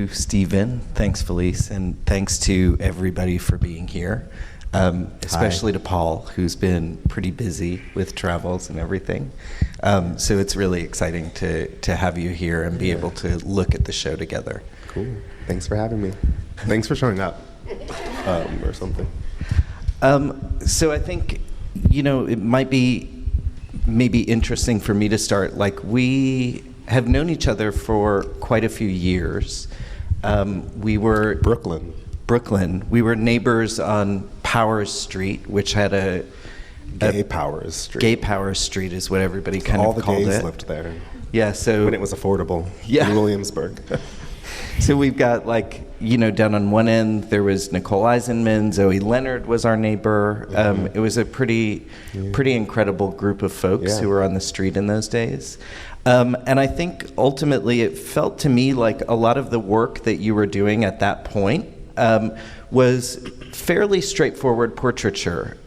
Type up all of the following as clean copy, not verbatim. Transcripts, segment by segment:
you, Stephen. Thanks, Felice. And thanks to everybody for being here, especially to Paul, who's been pretty busy with travels and everything. So it's really exciting to have you here and be able to look at the show together. Cool. Thanks for having me. Thanks for showing up, or something. So I think, it might be maybe interesting for me to start. Like, we have known each other for quite a few years. We were Brooklyn. We were neighbors on Powers Street, which had a Gay Powers Street. Gay Powers Street is what everybody kind All of the called gays it. lived there. Yeah, so when it was affordable. Yeah. In Williamsburg. So we've got down on one end there was Nicole Eisenman, Zoe Leonard was our neighbor. It was a pretty incredible group of folks who were on the street in those days. And I think ultimately it felt to me like a lot of the work that you were doing at that point was fairly straightforward portraiture.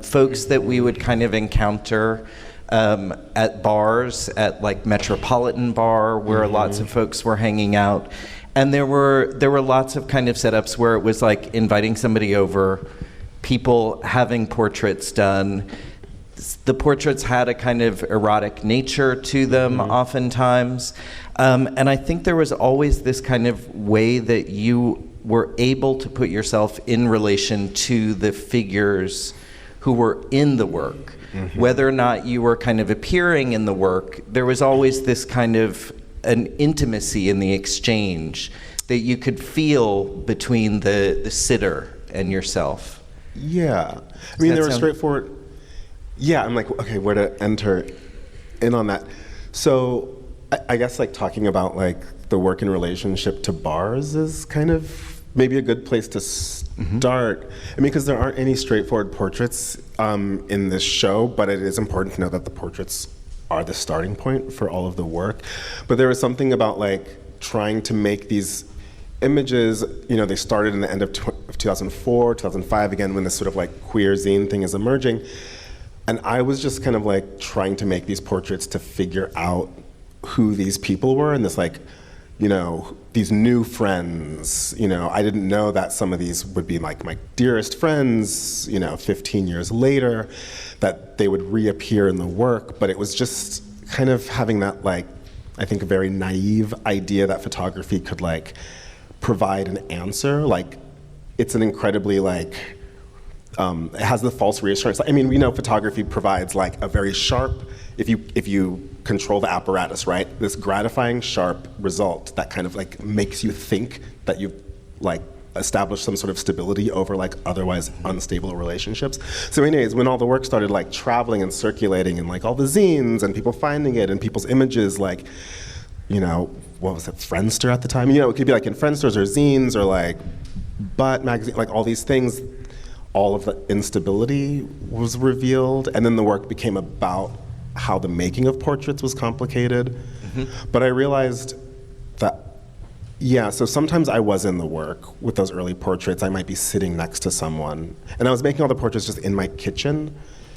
Folks that we would kind of encounter at bars, at like Metropolitan Bar, where lots of folks were hanging out. And there were lots of kind of setups where it was like inviting somebody over, people having portraits done. The portraits had a kind of erotic nature to them oftentimes. And I think there was always this kind of way that you were able to put yourself in relation to the figures who were in the work. Whether or not you were kind of appearing in the work, there was always this kind of an intimacy in the exchange that you could feel between the sitter and yourself. Yeah. I mean, there were straightforward... Yeah, I'm like, okay, where to enter in on that. So I guess like talking about like the work in relationship to bars is kind of maybe a good place to start. I mean, because there aren't any straightforward portraits in this show, but it is important to know that the portraits are the starting point for all of the work. But there was something about like trying to make these images, they started in the end of 2004, 2005, again, when this sort of like queer zine thing is emerging. And I was just kind of like trying to make these portraits to figure out who these people were and this like, these new friends. I didn't know that some of these would be like my dearest friends, 15 years later, that they would reappear in the work. But it was just kind of having that like, I think a very naive idea that photography could like provide an answer. Like, it's an incredibly like, it has the false reassurance. I mean, we know photography provides like a very sharp, if you control the apparatus, right? This gratifying, sharp result that kind of like makes you think that you've like established some sort of stability over like otherwise unstable relationships. So anyways, when all the work started like traveling and circulating and like all the zines and people finding it and people's images, like, what was it, Friendster at the time? It could be like in Friendsters or zines or like Butt magazine, like all these things. All of the instability was revealed, and then the work became about how the making of portraits was complicated. But I realized that, so sometimes I was in the work with those early portraits. I might be sitting next to someone, and I was making all the portraits just in my kitchen,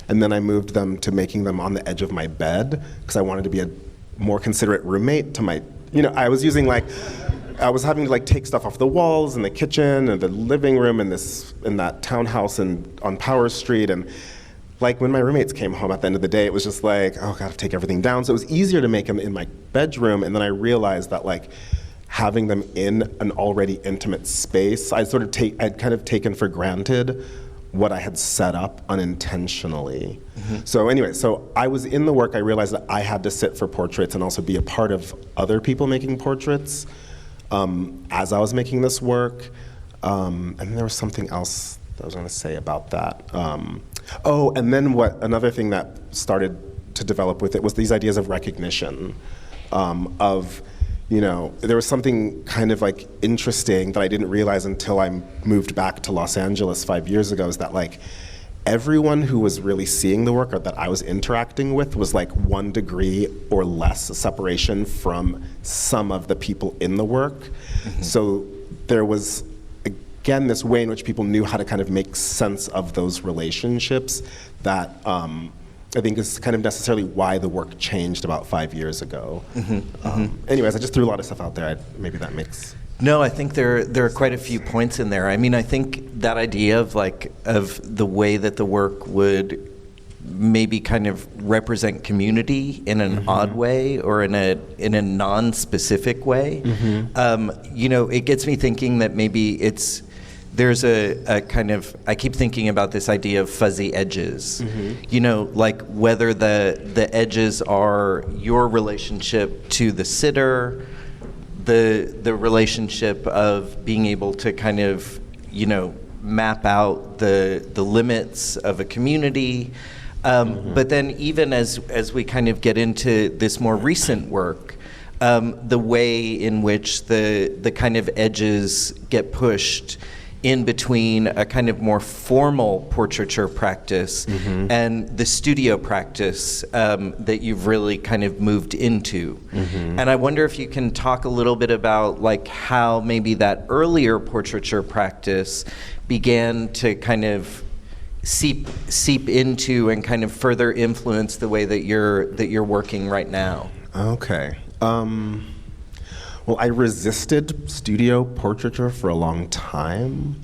and then I moved them to making them on the edge of my bed, because I wanted to be a more considerate roommate to my, I was using like, I was having to like take stuff off the walls in the kitchen and the living room in that townhouse on Powers Street, and like when my roommates came home at the end of the day, it was just like, oh, gotta take everything down. So it was easier to make them in my bedroom, and then I realized that like having them in an already intimate space, I'd kind of taken for granted what I had set up unintentionally. So anyway, so I was in the work, I realized that I had to sit for portraits and also be a part of other people making portraits. As I was making this work, and there was something else that I was going to say about that. And then another thing that started to develop with it was these ideas of recognition, there was something kind of like interesting that I didn't realize until I moved back to Los Angeles 5 years ago, is that like everyone who was really seeing the work or that I was interacting with was like 1 degree or less separation from some of the people in the work. So there was, again, this way in which people knew how to kind of make sense of those relationships that I think is kind of necessarily why the work changed about 5 years ago. Anyways, I just threw a lot of stuff out there. Maybe that makes No, I think there are quite a few points in there. I mean, I think that idea of the way that the work would maybe kind of represent community in an odd way or in a non-specific way. It gets me thinking that maybe there's a kind of, I keep thinking about this idea of fuzzy edges. Like whether the edges are your relationship to the sitter, the relationship of being able to kind of, map out the limits of a community. But then even as we kind of get into this more recent work, the way in which the kind of edges get pushed in between a kind of more formal portraiture practice and the studio practice that you've really kind of moved into. And I wonder if you can talk a little bit about like how maybe that earlier portraiture practice began to kind of seep into and kind of further influence the way that you're working right now. Okay. Well, I resisted studio portraiture for a long time,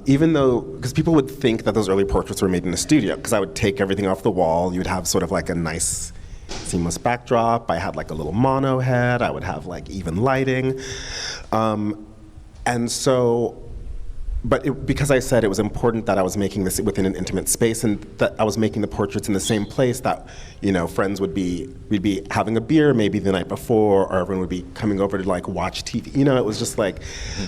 even though, because people would think that those early portraits were made in a studio, because I would take everything off the wall. You would have sort of like a nice seamless backdrop. I had like a little mono head. I would have like even lighting. And so, because I said it was important that I was making this within an intimate space and that I was making the portraits in the same place that, friends we'd be having a beer maybe the night before, or everyone would be coming over to like watch TV. It was just like,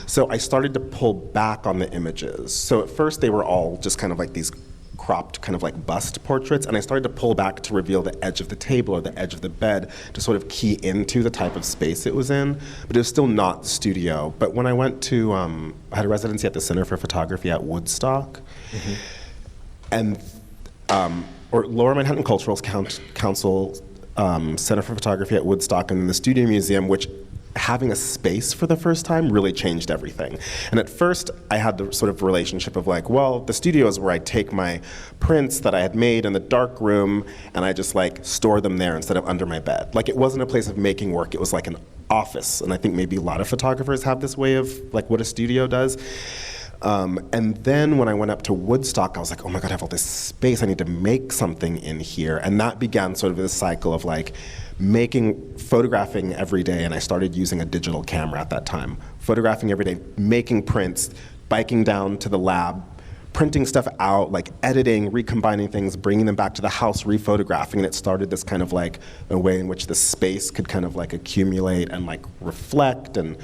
so I started to pull back on the images. So at first they were all just kind of like these cropped kind of like bust portraits, and I started to pull back to reveal the edge of the table or the edge of the bed to sort of key into the type of space it was in, but it was still not the studio. But when I went to, I had a residency at the Center for Photography at Woodstock, and, or Lower Manhattan Cultural Council, Center for Photography at Woodstock, and then the Studio Museum, which having a space for the first time really changed everything. And at first, I had the sort of relationship of like, well, the studio is where I take my prints that I had made in the dark room, and I just like store them there instead of under my bed. Like, it wasn't a place of making work, it was like an office. And I think maybe a lot of photographers have this way of like what a studio does. And then when I went up to Woodstock, I was like, oh my God, I have all this space, I need to make something in here. And that began sort of this cycle of like photographing every day, and I started using a digital camera at that time. Photographing every day, making prints, biking down to the lab, printing stuff out, like editing, recombining things, bringing them back to the house, rephotographing, and it started this kind of like a way in which the space could kind of like accumulate and like reflect. And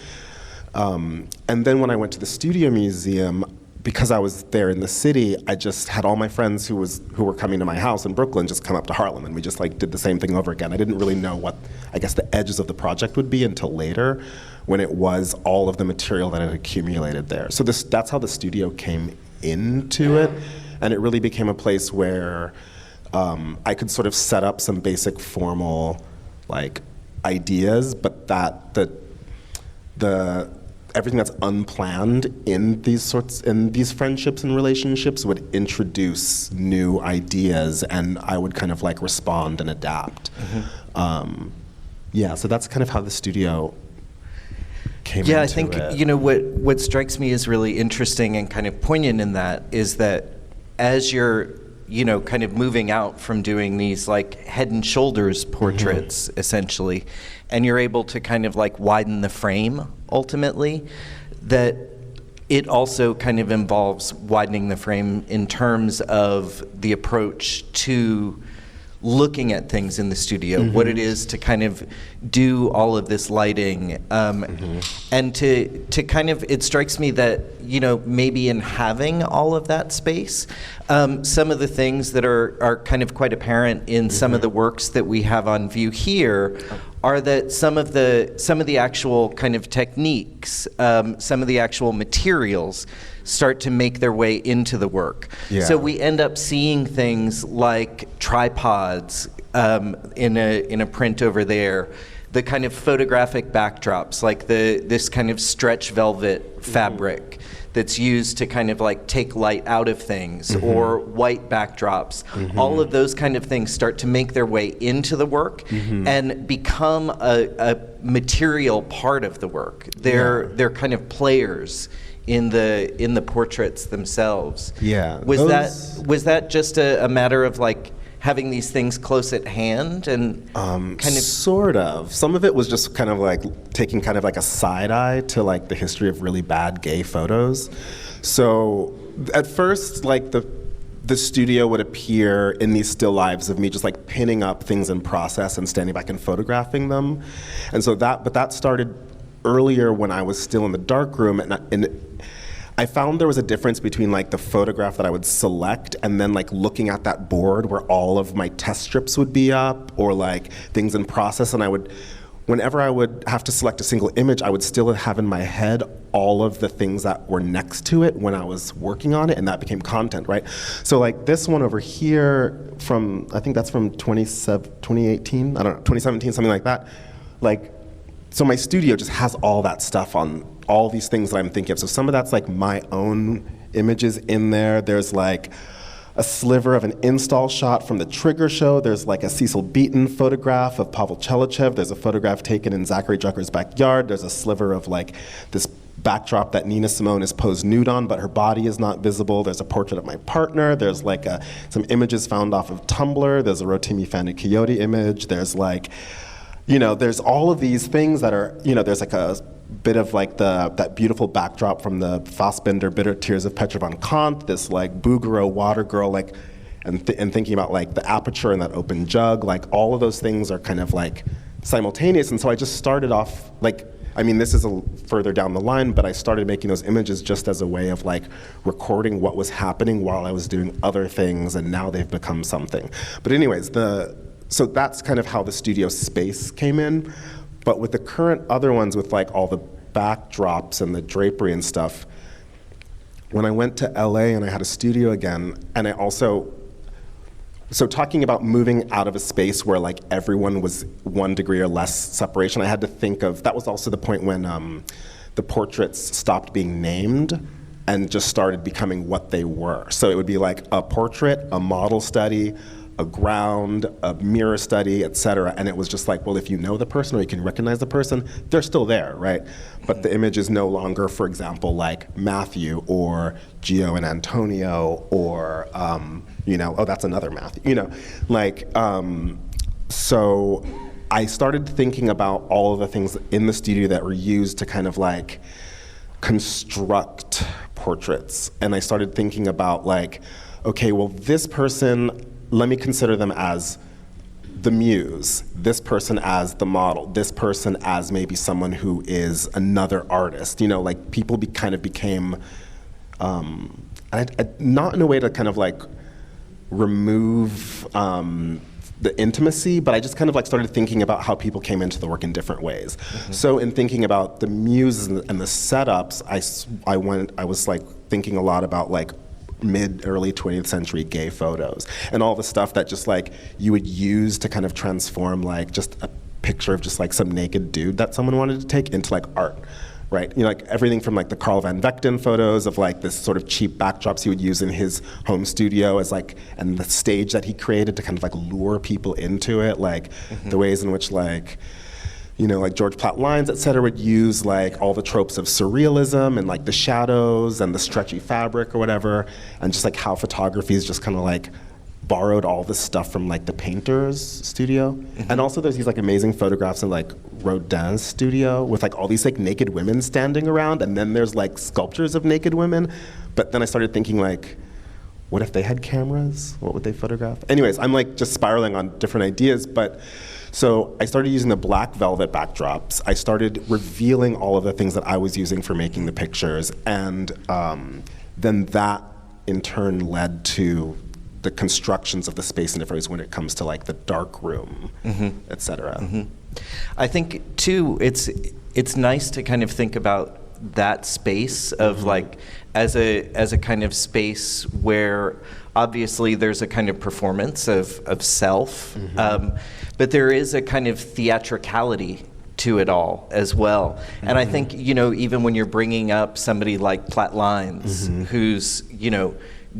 then when I went to the Studio Museum, because I was there in the city, I just had all my friends who were coming to my house in Brooklyn just come up to Harlem, and we just like did the same thing over again. I didn't really know what, I guess, the edges of the project would be until later, when it was all of the material that had accumulated there. So that's how the studio came into it, and it really became a place where I could sort of set up some basic formal like ideas, but that everything that's unplanned in these friendships and relationships would introduce new ideas, and I would kind of like respond and adapt. So that's kind of how the studio came into it. Yeah, I think what strikes me as really interesting and kind of poignant in that is that as you're kind of moving out from doing these like head and shoulders portraits essentially, and you're able to kind of like widen the frame ultimately, that it also kind of involves widening the frame in terms of the approach to looking at things in the studio, what it is to kind of do all of this lighting, and to kind of, it strikes me that, maybe in having all of that space, some of the things that are kind of quite apparent in some of the works that we have on view here are that some of the actual kind of techniques, some of the actual materials start to make their way into the work. Yeah. So we end up seeing things like tripods in a print over there, the kind of photographic backdrops, like this kind of stretch velvet fabric that's used to kind of like take light out of things, or white backdrops. All of those kind of things start to make their way into the work and become a material part of the work. They're kind of players in the portraits themselves. Yeah. Was that just a matter of like having these things close at hand and kind of sort of. Some of it was just kind of like taking kind of like a side eye to like the history of really bad gay photos. So at first, like the studio would appear in these still lives of me just like pinning up things in process and standing back and photographing them. And so that started earlier when I was still in the darkroom, and I found there was a difference between like the photograph that I would select and then like looking at that board where all of my test strips would be up, or like things in process, and whenever I would have to select a single image, I would still have in my head all of the things that were next to it when I was working on it, and that became content, right? So like this one over here I think that's from 2018, I don't know, 2017, something like that. Like, so my studio just has all that stuff on all these things that I'm thinking of. So some of that's like my own images in there. There's like a sliver of an install shot from the Trigger show. There's like a Cecil Beaton photograph of Pavel Chelichev. There's a photograph taken in Zachary Drucker's backyard. There's a sliver of like this backdrop that Nina Simone is posed nude on, but her body is not visible. There's a portrait of my partner. There's like some images found off of Tumblr. There's a Rotimi Fani Coyote image. There's like, there's all of these things that are, there's like a bit of like that beautiful backdrop from the Fassbinder Bitter Tears of Petra von Kant, this like Bouguereau water girl, like, and thinking about like the aperture and that open jug, like all of those things are kind of like simultaneous. And so I just started off like, this is further down the line, but I started making those images just as a way of like recording what was happening while I was doing other things, and now they've become something. But anyways, so that's kind of how the studio space came in. But with the current other ones, with like all the backdrops and the drapery and stuff, when I went to LA and I had a studio again, and so talking about moving out of a space where like everyone was 1 degree or less separation, I had to think of, that was also the point when the portraits stopped being named and just started becoming what they were. So it would be like a portrait, a model study, a ground, a mirror study, et cetera. And it was just like, well, if you know the person or you can recognize the person, they're still there, right? But the image is no longer, for example, like Matthew or Gio and Antonio or, oh, that's another Matthew, so I started thinking about all of the things in the studio that were used to kind of like construct portraits. And I started thinking about like, okay, well, this person, let me consider them as the muse, this person as the model, this person as maybe someone who is another artist. Like people kind of became, not in a way to kind of like remove the intimacy, but I just kind of like started thinking about how people came into the work in different ways. So in thinking about the muses and the setups, I was like thinking a lot about like early 20th century gay photos and all the stuff that just like you would use to kind of transform like just a picture of just like some naked dude that someone wanted to take into like art, right? Like everything from like the Carl Van Vechten photos of like this sort of cheap backdrops he would use in his home studio as like, and the stage that he created to kind of like lure people into it, like the ways in which like, like George Platt Lyons, et cetera, would use like all the tropes of surrealism and like the shadows and the stretchy fabric or whatever, and just like how photography is just kind of like borrowed all this stuff from like the painter's studio. And also there's these like amazing photographs in like Rodin's studio with like all these like naked women standing around, and then there's like sculptures of naked women. But then I started thinking like, what if they had cameras? What would they photograph? Anyways, I'm like just spiraling on different ideas, but so I started using the black velvet backdrops. I started revealing all of the things that I was using for making the pictures, and then that in turn led to the constructions of the space in different ways when it comes to like the dark room, et cetera. I think too, it's nice to kind of think about that space of like as a kind of space where obviously there's a kind of performance of self, but there is a kind of theatricality to it all as well. And I think, even when you're bringing up somebody like Platt Lines, who's,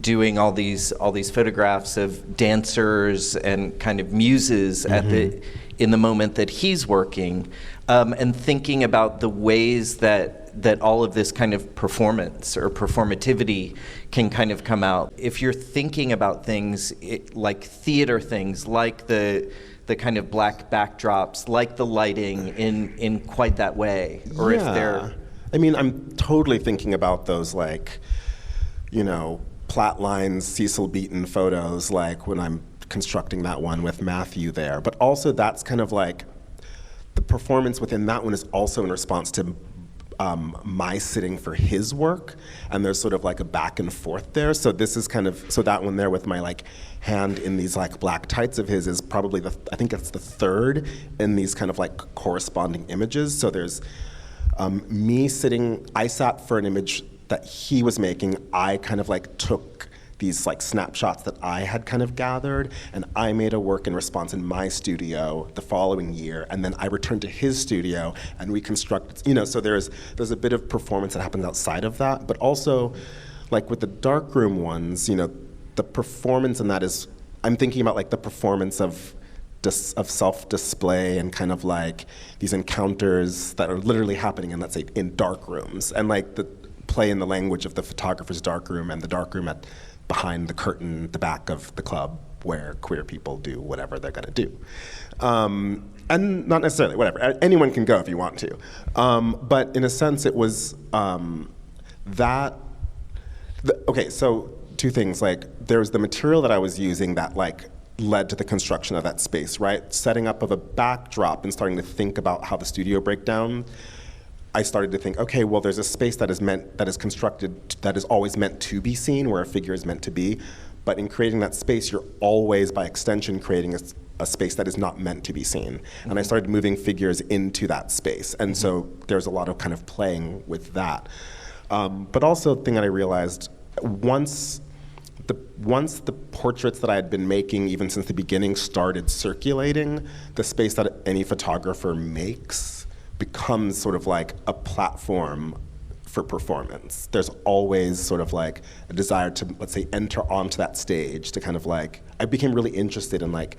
doing all these photographs of dancers and kind of muses in the moment that he's working, and thinking about the ways that all of this kind of performance or performativity can kind of come out. If you're thinking about things like theater things, like the kind of black backdrops, like the lighting in quite that way, or if they're... I mean, I'm totally thinking about those, like, Platt Lines, Cecil Beaton photos, like when I'm constructing that one with Matthew there. But also that's kind of like, the performance within that one is also in response to my sitting for his work, and there's sort of like a back and forth there. So this is kind of, so that one there with my like hand in these like black tights of his is probably I think it's the third in these kind of like corresponding images. So there's me sitting, I sat for an image that he was making. I kind of like took these like snapshots that I had kind of gathered, and I made a work in response in my studio the following year, and then I returned to his studio and we constructed, so there's a bit of performance that happens outside of that, but also like with the darkroom ones, the performance in that is, I'm thinking about like the performance of self-display and kind of like these encounters that are literally happening in, let's say, in dark rooms, and like the play in the language of the photographer's darkroom and the darkroom behind the curtain, the back of the club where queer people do whatever they're gonna do. And not necessarily, whatever, anyone can go if you want to. But in a sense it was okay, so two things, like there was the material that I was using that like led to the construction of that space, right? Setting up of a backdrop and starting to think about how the studio breakdown, I started to think, okay, well, there's a space that is constructed, that is always meant to be seen, where a figure is meant to be. But in creating that space, you're always, by extension, creating a space that is not meant to be seen. And I started moving figures into that space. And so there's a lot of kind of playing with that. But also the thing that I realized, once the portraits that I had been making, even since the beginning, started circulating, the space that any photographer makes becomes sort of like a platform for performance. There's always sort of like a desire to, let's say, enter onto that stage to kind of like, I became really interested in like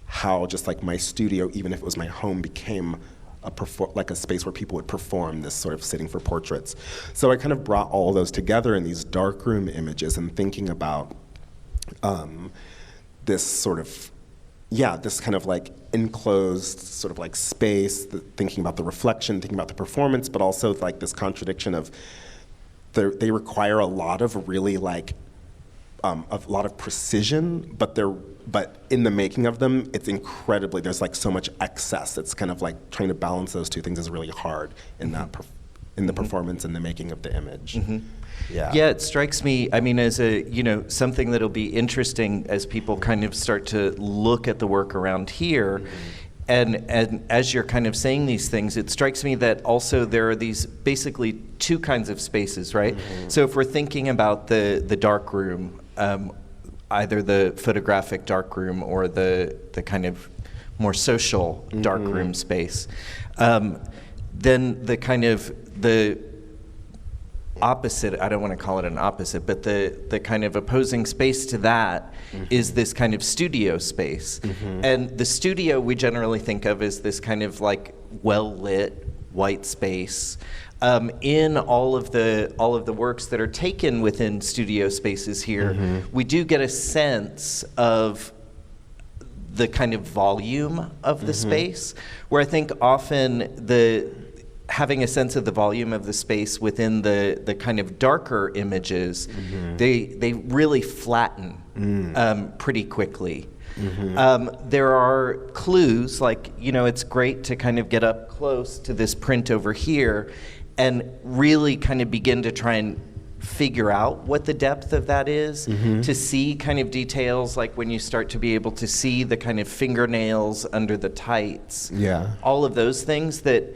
how just like my studio, even if it was my home, became like a space where people would perform this sort of sitting for portraits. So I kind of brought all of those together in these darkroom images and thinking about this sort of, this kind of like enclosed sort of like space, thinking about the reflection, thinking about the performance, but also like this contradiction of they require a lot of really like a lot of precision, but in the making of them, it's incredibly, there's like so much excess. It's kind of like trying to balance those two things is really hard in that in the performance and the making of the image. Yeah, it strikes me, I mean, as something that'll be interesting as people kind of start to look at the work around here. And as you're kind of saying these things, it strikes me that also there are these basically two kinds of spaces, right? So if we're thinking about the dark room, either the photographic dark room or the kind of more social dark room space, then the kind of the opposite, I don't want to call it an opposite, but the kind of opposing space to that is this kind of studio space. And the studio we generally think of as this kind of like well-lit white space. In all of the works that are taken within studio spaces here, we do get a sense of the kind of volume of the space, where I think often having a sense of the volume of the space within the kind of darker images, they really flatten pretty quickly. There are clues, like, it's great to kind of get up close to this print over here and really kind of begin to try and figure out what the depth of that is, to see kind of details like when you start to be able to see the kind of fingernails under the tights. All of those things that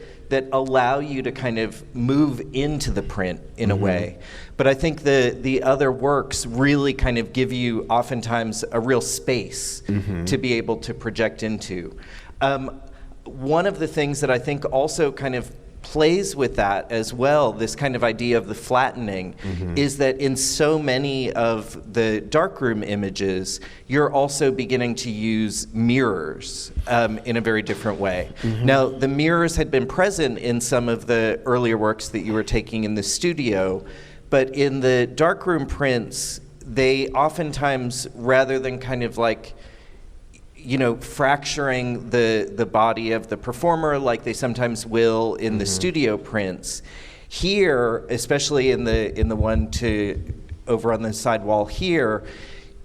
allow you to kind of move into the print in a way. But I think the other works really kind of give you oftentimes a real space to be able to project into. one of the things that I think also kind of plays with that as well, this kind of idea of the flattening, is that in so many of the darkroom images, you're also beginning to use mirrors in a very different way. Now, the mirrors had been present in some of the earlier works that you were taking in the studio, but in the darkroom prints, they oftentimes, rather than kind of like, you know, fracturing the body of the performer like they sometimes will in the studio prints, here, especially in the one over on the side wall here,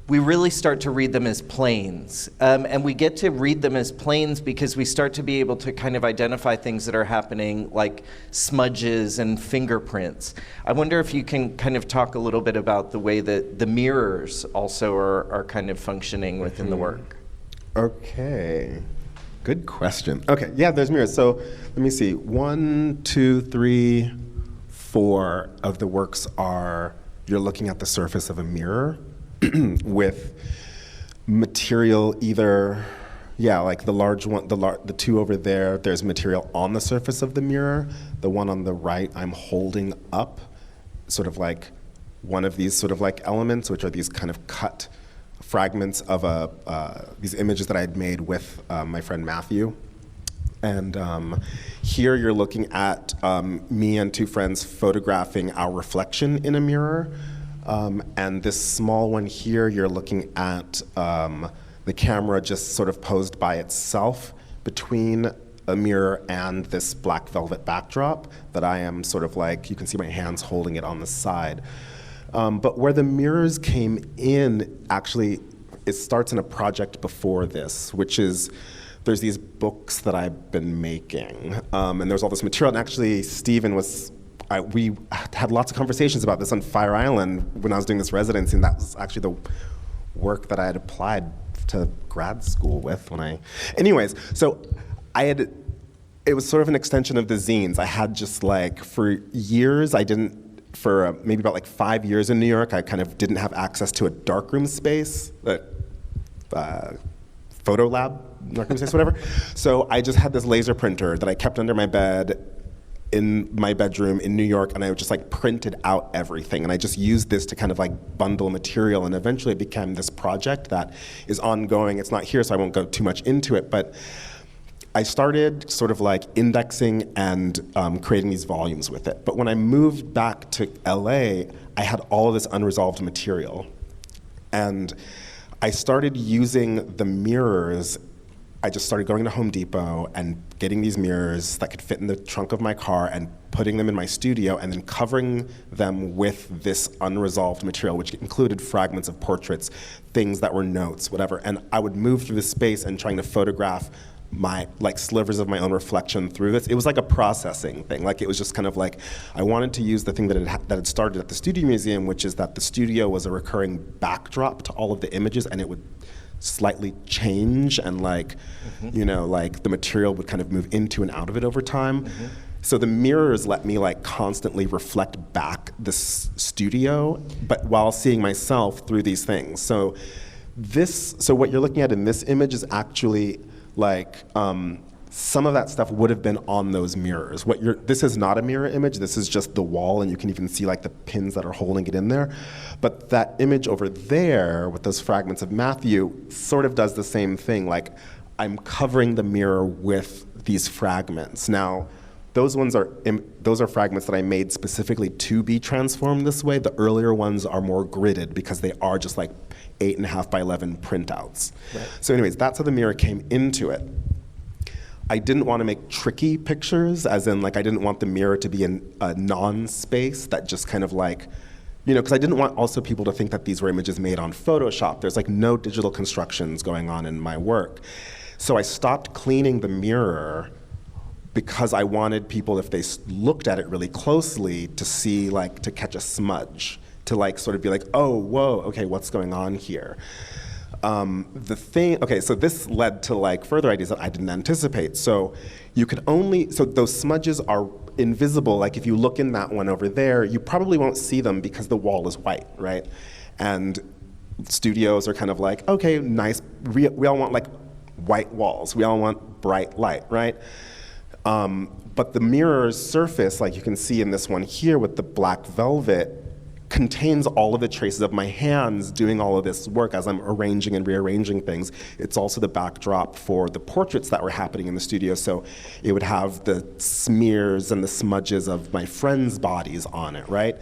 we really start to read them as planes. And we get to read them as planes because we start to be able to kind of identify things that are happening, like smudges and fingerprints. I wonder if you can kind of talk a little bit about the way that the mirrors also are kind of functioning within the work. Okay, good question. Okay, yeah, there's mirrors. So let me see. 1, 2, 3, 4 of the works are, you're looking at the surface of a mirror with material either, yeah, like the large one, the two over there, there's material on the surface of the mirror. The one on the right, I'm holding up sort of like one of these sort of like elements, which are these kind of cut fragments of these images that I had made with my friend Matthew. And here you're looking at me and two friends photographing our reflection in a mirror. And this small one here, you're looking at the camera just sort of posed by itself between a mirror and this black velvet backdrop that I am sort of like, you can see my hands holding it on the side. But where the mirrors came in, actually, it starts in a project before this, which is, there's these books that I've been making, and there's all this material, and actually Stephen we had lots of conversations about this on Fire Island when I was doing this residency, and that was actually the work that I had applied to grad school with anyways, so it was sort of an extension of the zines. I had just like, for years, for maybe about like 5 years in New York, I kind of didn't have access to a darkroom space, photo lab, darkroom space, whatever. So I just had this laser printer that I kept under my bed in my bedroom in New York, and I just like printed out everything. And I just used this to kind of like bundle material, and eventually it became this project that is ongoing. It's not here, so I won't go too much into it, but I started sort of like indexing and creating these volumes with it. But when I moved back to LA, I had all of this unresolved material. And I started using the mirrors. I just started going to Home Depot and getting these mirrors that could fit in the trunk of my car and putting them in my studio and then covering them with this unresolved material, which included fragments of portraits, things that were notes, whatever. And I would move through the space and trying to photograph my like slivers of my own reflection through this. It was like a processing thing. Like it was just kind of like, I wanted to use the thing that had started at the Studio Museum, which is that the studio was a recurring backdrop to all of the images, and it would slightly change, and like, you know, like the material would kind of move into and out of it over time. So the mirrors let me like constantly reflect back this studio, but while seeing myself through these things. So what you're looking at in this image is actually like some of that stuff would have been on those mirrors. This is not a mirror image, this is just the wall, and you can even see like the pins that are holding it in there. But that image over there with those fragments of Matthew sort of does the same thing. Like I'm covering the mirror with these fragments. Now, those are fragments that I made specifically to be transformed this way. The earlier ones are more gridded because they are just like 8.5 by 11 printouts. Right. So anyways, that's how the mirror came into it. I didn't want to make tricky pictures, as in like I didn't want the mirror to be in a non-space that just kind of like, you know, because I didn't want also people to think that these were images made on Photoshop. There's like no digital constructions going on in my work. So I stopped cleaning the mirror because I wanted people, if they looked at it really closely, to see like, to catch a smudge, to like sort of be like, oh, whoa, okay, what's going on here? So this led to like further ideas that I didn't anticipate. So so those smudges are invisible. Like if you look in that one over there, you probably won't see them because the wall is white, right? And studios are kind of like, okay, nice. We all want like white walls. We all want bright light, right? But the mirror's surface, like you can see in this one here with the black velvet, contains all of the traces of my hands doing all of this work as I'm arranging and rearranging things. It's also the backdrop for the portraits that were happening in the studio, so it would have the smears and the smudges of my friends' bodies on it, right?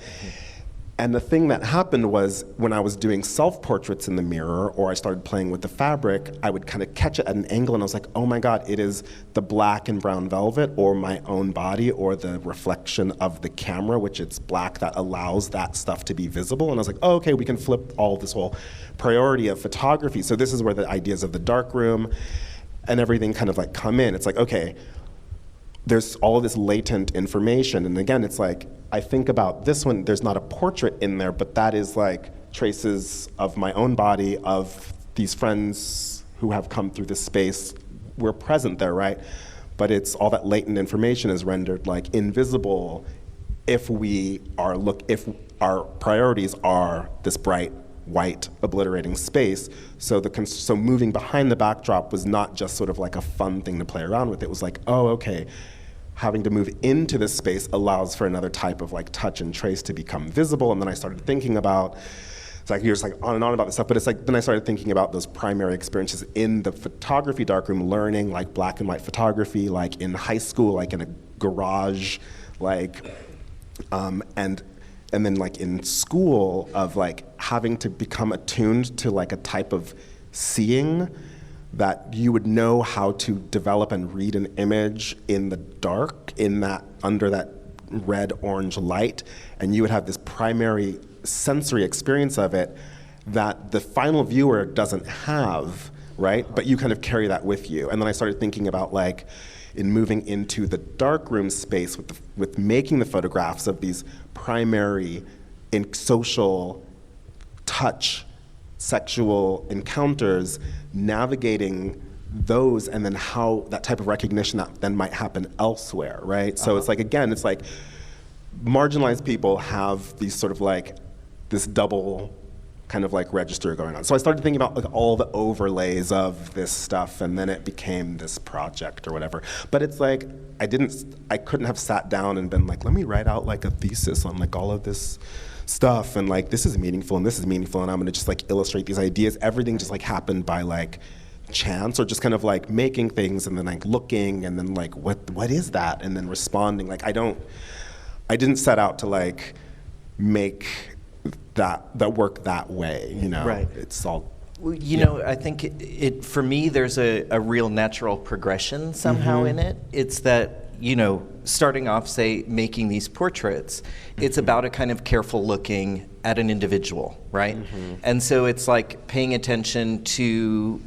And the thing that happened was when I was doing self-portraits in the mirror, or I started playing with the fabric, I would kind of catch it at an angle and I was like, oh my God, it is the black and brown velvet or my own body or the reflection of the camera, which it's black, that allows that stuff to be visible. And I was like, oh, okay, we can flip all this whole priority of photography. So this is where the ideas of the darkroom and everything kind of like come in. It's like, okay, there's all of this latent information. And again, it's like, I think about this one, there's not a portrait in there, but that is like traces of my own body, of these friends who have come through this space. We're present there, right? But it's all that latent information is rendered like invisible if our priorities are this bright, white, obliterating space. So so moving behind the backdrop was not just sort of like a fun thing to play around with. It was like, oh, okay, having to move into this space allows for another type of like touch and trace to become visible. And then I started thinking about, it's like you're just like on and on about this stuff, but it's like then I started thinking about those primary experiences in the photography darkroom, learning like black and white photography, like in high school, like in a garage, like, and then like in school of like having to become attuned to like a type of seeing that you would know how to develop and read an image in the dark, in that, under that red orange light, and you would have this primary sensory experience of it that the final viewer doesn't have, right? But you kind of carry that with you. And then I started thinking about like, in moving into the darkroom space with making the photographs of these primary in social touch, sexual encounters, navigating those, and then how that type of recognition that then might happen elsewhere, right? So it's like, again, it's like marginalized people have these sort of like, this double kind of like register going on. So I started thinking about like all the overlays of this stuff, and then it became this project or whatever. But it's like, I couldn't have sat down and been like, let me write out like a thesis on like all of this stuff, and like this is meaningful and this is meaningful, and I'm gonna just like illustrate these ideas. Everything just like happened by like chance, or just kind of like making things and then like looking and then like what is that, and then responding. Like I didn't set out to like make that work that way, you know. Right. It's all, you know, I think it for me there's a real natural progression somehow in it. It's that, you know, starting off, say, making these portraits, it's about a kind of careful looking at an individual, right? And so it's like paying attention to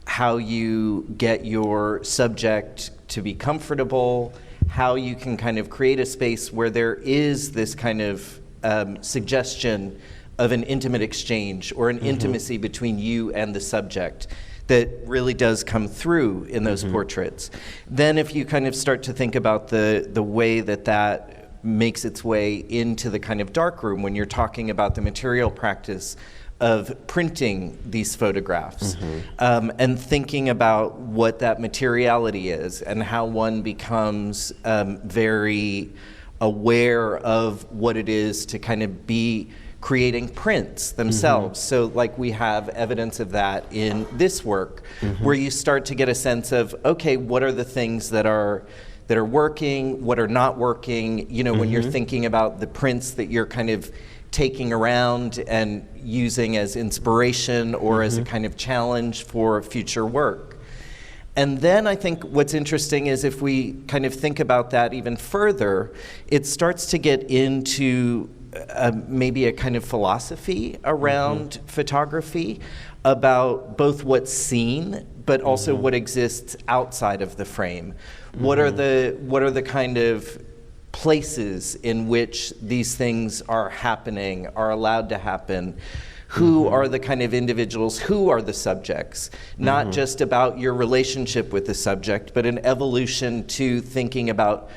how you get your subject to be comfortable, how you can kind of create a space where there is this kind of suggestion of an intimate exchange or an intimacy between you and the subject that really does come through in those portraits. Then if you kind of start to think about the way that makes its way into the kind of darkroom, when you're talking about the material practice of printing these photographs, and thinking about what that materiality is and how one becomes very aware of what it is to kind of be creating prints themselves. So like we have evidence of that in this work, where you start to get a sense of, okay, what are the things that are working, what are not working, you know, when you're thinking about the prints that you're kind of taking around and using as inspiration or as a kind of challenge for future work. And then I think what's interesting is if we kind of think about that even further, it starts to get into maybe a kind of philosophy around photography, about both what's seen, but also what exists outside of the frame. What are the kind of places in which these things are happening, are allowed to happen? Who are the kind of individuals, who are the subjects? Not just about your relationship with the subject, but an evolution to thinking about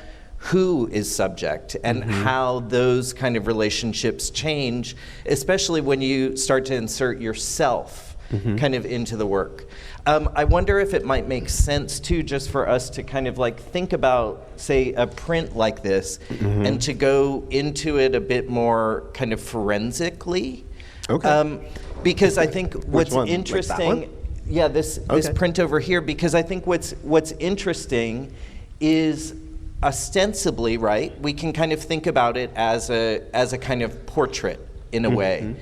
who is subject and how those kind of relationships change, especially when you start to insert yourself kind of into the work. I wonder if it might make sense too, just for us to kind of like think about, say, a print like this and to go into it a bit more kind of forensically. Okay. Because I think what's one? Like that interesting, one? yeah, this print over here, because I think what's interesting is ostensibly, right, we can kind of think about it as a kind of portrait in a way.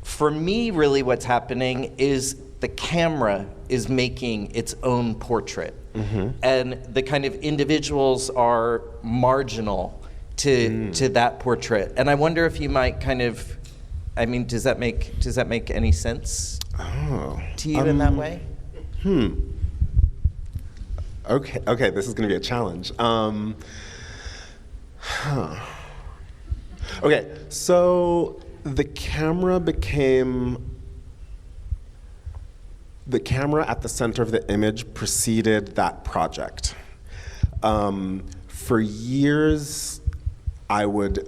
For me, really what's happening is the camera is making its own portrait. And the kind of individuals are marginal to that portrait. And I wonder if you might kind of, I mean, does that make any sense to you in that way? Okay, this is going to be a challenge. Okay, so the camera at the center of the image preceded that project. For years, I would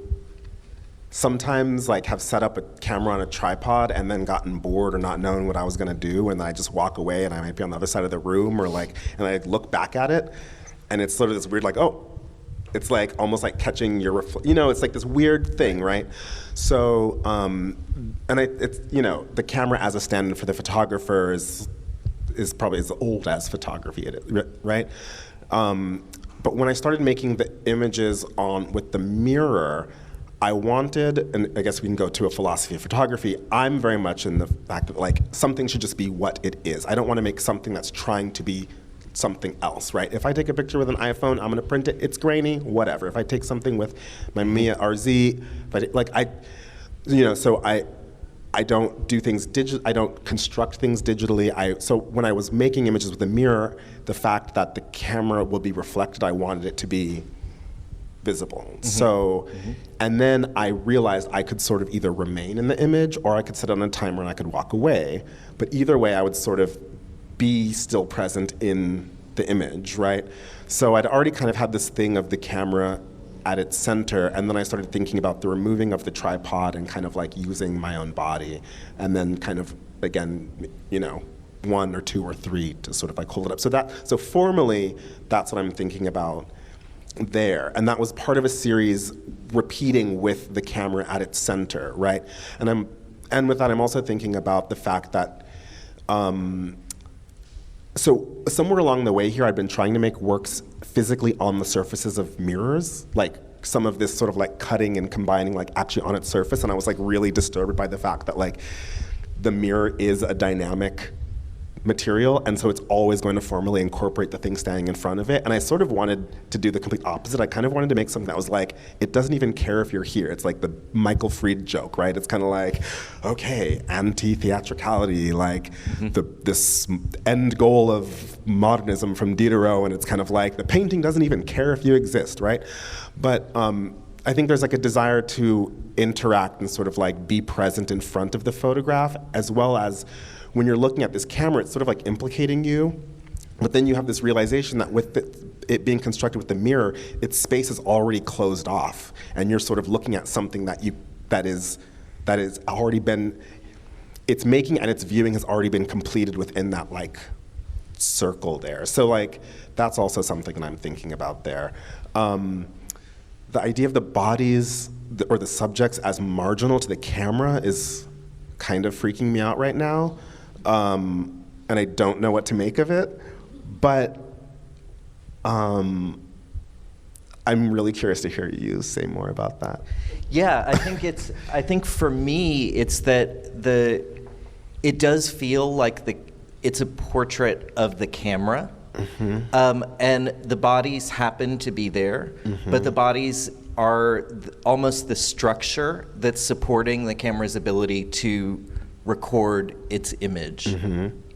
sometimes like have set up a camera on a tripod and then gotten bored or not knowing what I was gonna do, and then I just walk away and I might be on the other side of the room, or like, and I look back at it, and it's sort of this weird like, oh, it's like almost like catching your it's like this weird thing, right? So, it's the camera as a stand-in for the photographer is probably as old as photography, right? But when I started making the images with the mirror, I wanted, and I guess we can go to a philosophy of photography, I'm very much in the fact that like something should just be what it is. I don't want to make something that's trying to be something else, right? If I take a picture with an iPhone, I'm gonna print it, it's grainy, whatever. If I take something with my Mamiya RZ, so I don't do things I don't construct things digitally. So when I was making images with the mirror, the fact that the camera will be reflected, I wanted it to be visible. So, and then I realized I could sort of either remain in the image or I could set on a timer and I could walk away. But either way, I would sort of be still present in the image, right? So I'd already kind of had this thing of the camera at its center, and then I started thinking about the removing of the tripod and kind of like using my own body, and then kind of, again, one or two or three to sort of like hold it up. So formally, that's what I'm thinking about there. And that was part of a series repeating with the camera at its center, right? And with that, I'm also thinking about the fact that, so somewhere along the way here, I've been trying to make works physically on the surfaces of mirrors, like some of this sort of like cutting and combining like actually on its surface, and I was like really disturbed by the fact that like the mirror is a dynamic material, and so it's always going to formally incorporate the thing standing in front of it. And I sort of wanted to do the complete opposite. I kind of wanted to make something that was like, it doesn't even care if you're here. It's like the Michael Fried joke, right? It's kind of like, okay, anti-theatricality, like this end goal of modernism from Diderot, and it's kind of like, the painting doesn't even care if you exist, right? But I think there's like a desire to interact and sort of like be present in front of the photograph, as well as when you're looking at this camera, it's sort of like implicating you, but then you have this realization that with it being constructed with the mirror, its space is already closed off, and you're sort of looking at something that is already been, its making and its viewing has already been completed within that like circle there. So like that's also something that I'm thinking about there. The idea of the bodies or the subjects as marginal to the camera is kind of freaking me out right now. And I don't know what to make of it, but I'm really curious to hear you say more about that. Yeah, I think for me, it's that it does feel like it's a portrait of the camera, and the bodies happen to be there, but the bodies are almost the structure that's supporting the camera's ability to record its image,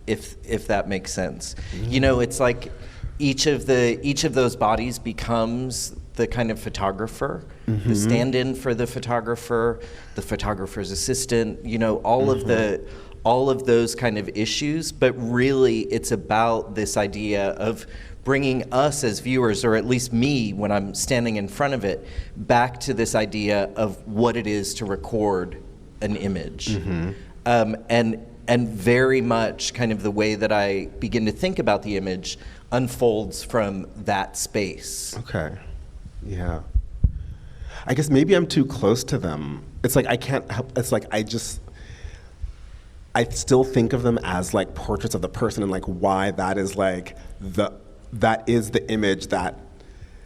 if that makes sense. It's like each of those bodies becomes the kind of photographer, the stand-in for the photographer's assistant, all of those kind of issues. But really, it's about this idea of bringing us as viewers, or at least me when I'm standing in front of it, back to this idea of what it is to record an image. And very much kind of the way that I begin to think about the image unfolds from that space. Okay. Yeah. I guess maybe I'm too close to them. It's like I can't help, it's like I still think of them as like portraits of the person, and like why that is like that is the image that,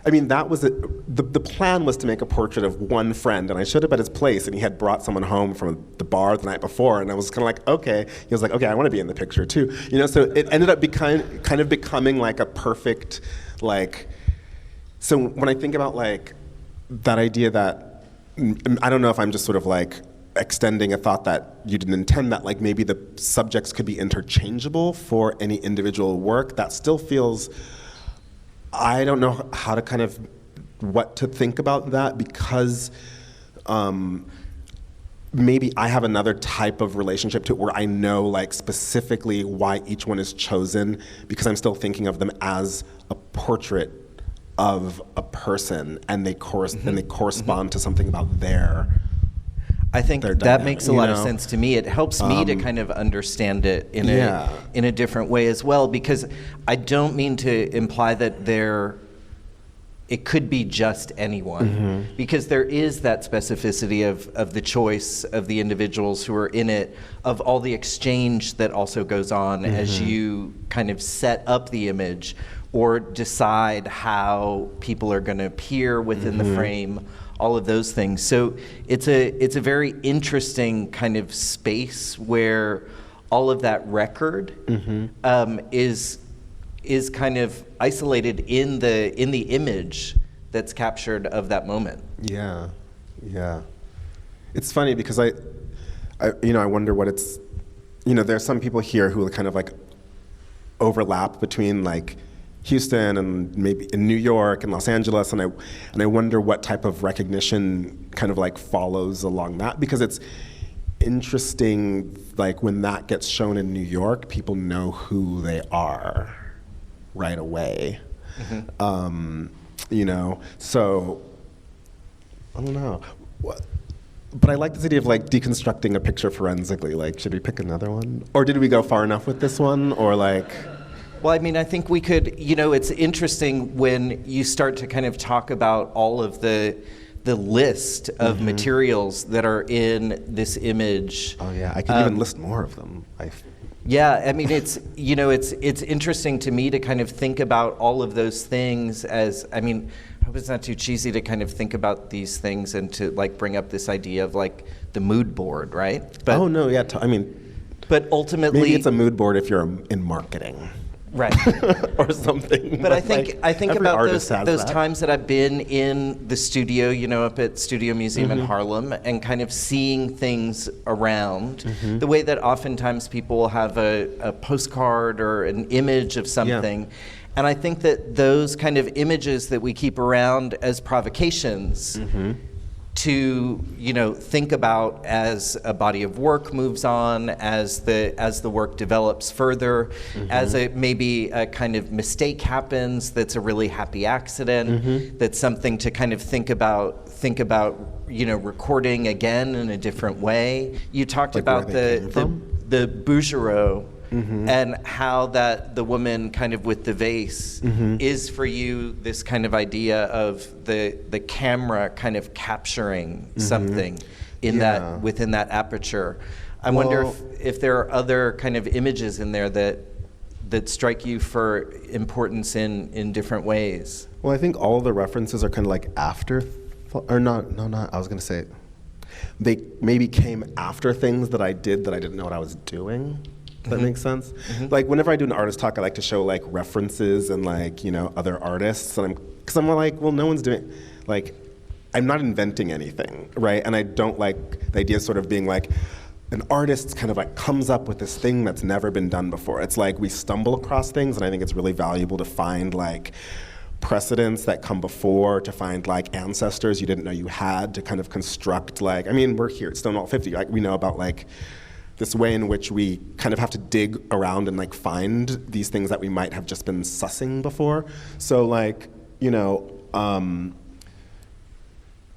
I mean, that was the plan was to make a portrait of one friend, and I showed up at his place, and he had brought someone home from the bar the night before, and I was kind of like, okay. He was like, okay, I want to be in the picture too, you know. So it ended up kind of becoming like a perfect, like. So when I think about like that idea that, I don't know if I'm just sort of like extending a thought that you didn't intend, that like maybe the subjects could be interchangeable for any individual work. That still feels. I don't know how to kind of, what to think about that, because maybe I have another type of relationship to it where I know like specifically why each one is chosen, because I'm still thinking of them as a portrait of a person, and they correspond to something about their. I think that makes a lot of sense to me. It helps me to kind of understand it in a different way as well, because I don't mean to imply that it could be just anyone, because there is that specificity of the choice of the individuals who are in it, of all the exchange that also goes on as you kind of set up the image or decide how people are going to appear within the frame. All of those things. So it's a very interesting kind of space where all of that record is kind of isolated in the image that's captured of that moment. Yeah. It's funny because I wonder what it's, there's some people here who kind of like overlap between like Houston and maybe in New York and Los Angeles, and I wonder what type of recognition kind of like follows along that, because it's interesting, like when that gets shown in New York, people know who they are right away. So I don't know. But I like this idea of like deconstructing a picture forensically. Like, should we pick another one? Or did we go far enough with this one? Or like... Well, I mean, I think we could, it's interesting when you start to kind of talk about all of the list of materials that are in this image. Oh yeah, I could even list more of them. Yeah, I mean, it's interesting to me to kind of think about all of those things as, I mean, I hope it's not too cheesy to kind of think about these things and to like bring up this idea of like the mood board, right? But, oh no, yeah, but ultimately, maybe it's a mood board if you're in marketing. Right. Or something. But I think about those times that I've been in the studio, up at Studio Museum in Harlem, and kind of seeing things around, the way that oftentimes people will have a postcard or an image of something. Yeah. And I think that those kind of images that we keep around as provocations to think about as a body of work moves on, as the work develops further, as maybe a kind of mistake happens that's a really happy accident, that's something to kind of think about recording again in a different way. You talked like about the Bouguereau. And how that the woman kind of with the vase is for you this kind of idea of the camera kind of capturing something in that within that aperture. I wonder if there are other kind of images in there that strike you for importance in different ways. Well, I think all the references are kind of like after, or not. I was going to say they maybe came after things that I did that I didn't know what I was doing. That makes sense. Like whenever I do an artist talk, I like to show like references and like other artists, and because I'm like, well, no one's doing, like, I'm not inventing anything, right? And I don't like the idea of sort of being like, an artist kind of like comes up with this thing that's never been done before. It's like we stumble across things, and I think it's really valuable to find like precedents that come before, to find like ancestors you didn't know you had, to kind of construct like, I mean, we're here at Stonewall 50, like we know about like this way in which we kind of have to dig around and like find these things that we might have just been sussing before. So like,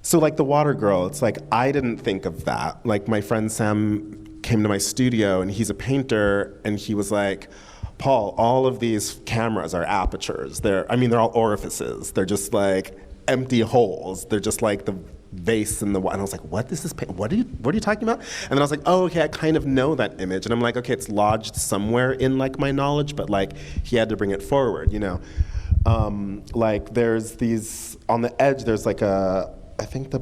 so like the water girl, it's like I didn't think of that. Like my friend Sam came to my studio and he's a painter and he was like, Paul, all of these cameras are apertures. They're all orifices. They're just like empty holes. They're just like the vase in the water. And I was like, what is this? What are you talking about? And then I was like, oh, okay, I kind of know that image. And I'm like, okay, it's lodged somewhere in like my knowledge, but like he had to bring it forward, like there's these, on the edge, there's like I think the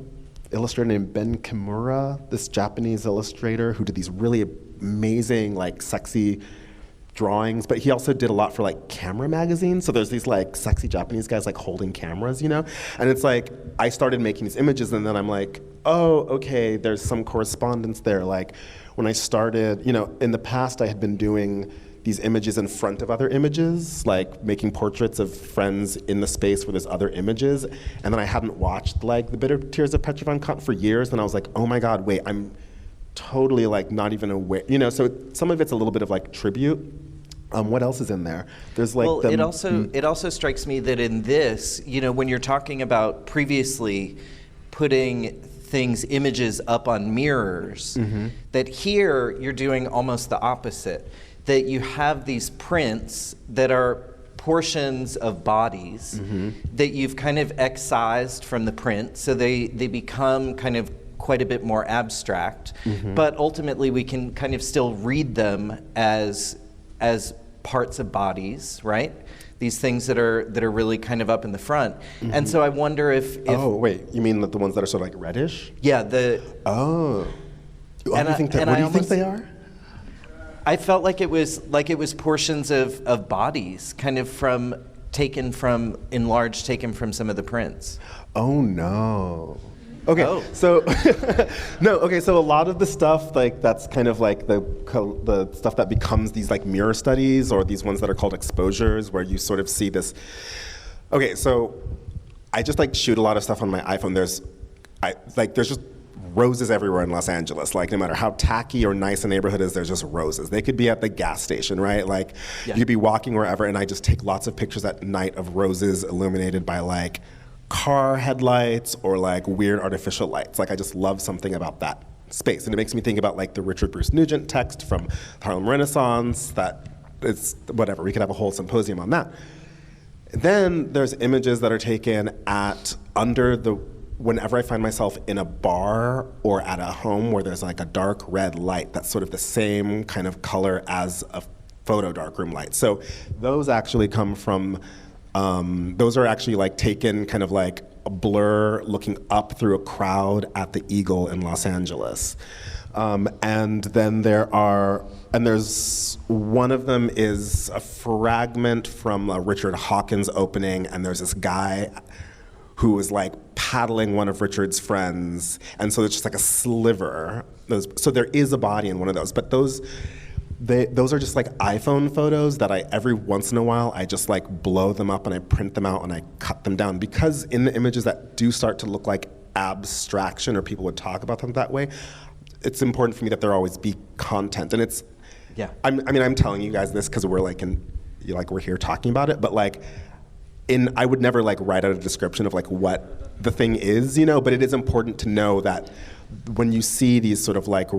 illustrator named Ben Kimura, this Japanese illustrator who did these really amazing, like sexy drawings, but he also did a lot for like camera magazines. So there's these like sexy Japanese guys like holding cameras, and it's like I started making these images and then I'm like, oh, okay, there's some correspondence there. Like when I started, in the past I had been doing these images in front of other images, like making portraits of friends in the space where there's other images, and then I hadn't watched like The Bitter Tears of Petra von Kant for years, and I was like, oh my God, wait, I'm totally like not even aware, so some of it's a little bit of like tribute. What else is in there? There's like it also strikes me that in this, when you're talking about previously putting images up on mirrors, that here you're doing almost the opposite. That you have these prints that are portions of bodies that you've kind of excised from the print, so they become kind of quite a bit more abstract, but ultimately we can kind of still read them as parts of bodies, right? These things that are really kind of up in the front. And so I wonder if oh wait, you mean the ones that are sort of like reddish? Yeah, what do you think they are? I felt like it was portions of bodies, kind of taken from some of the prints. Oh no. Okay, Oh. so no. Okay, so a lot of the stuff like that's kind of like the stuff that becomes these like mirror studies or these ones that are called exposures, where you sort of see this. Okay, so I just like shoot a lot of stuff on my iPhone. There's just roses everywhere in Los Angeles. Like no matter how tacky or nice a neighborhood is, there's just roses. They could be at the gas station, right? Like you could be walking wherever, and I just take lots of pictures at night of roses illuminated by like car headlights or like weird artificial lights. Like I just love something about that space. And it makes me think about like the Richard Bruce Nugent text from the Harlem Renaissance. That it's whatever, we could have a whole symposium on that. Then there's images that are taken whenever I find myself in a bar or at a home where there's like a dark red light that's sort of the same kind of color as a photo darkroom light. So those actually come from, those are actually like taken kind of like a blur looking up through a crowd at the Eagle in Los Angeles. And then there's one of them is a fragment from a Richard Hawkins opening, and there's this guy who was like paddling one of Richard's friends, and so it's just like a sliver. So there is a body in one of those, but those are just like iPhone photos that every once in a while I just like blow them up and I print them out and I cut them down, because in the images that do start to look like abstraction or people would talk about them that way, it's important for me that there always be content. And it's, I'm telling you guys this because we're like we're here talking about it, but like I would never like write out a description of like what the thing is, but it is important to know that when you see these sort of like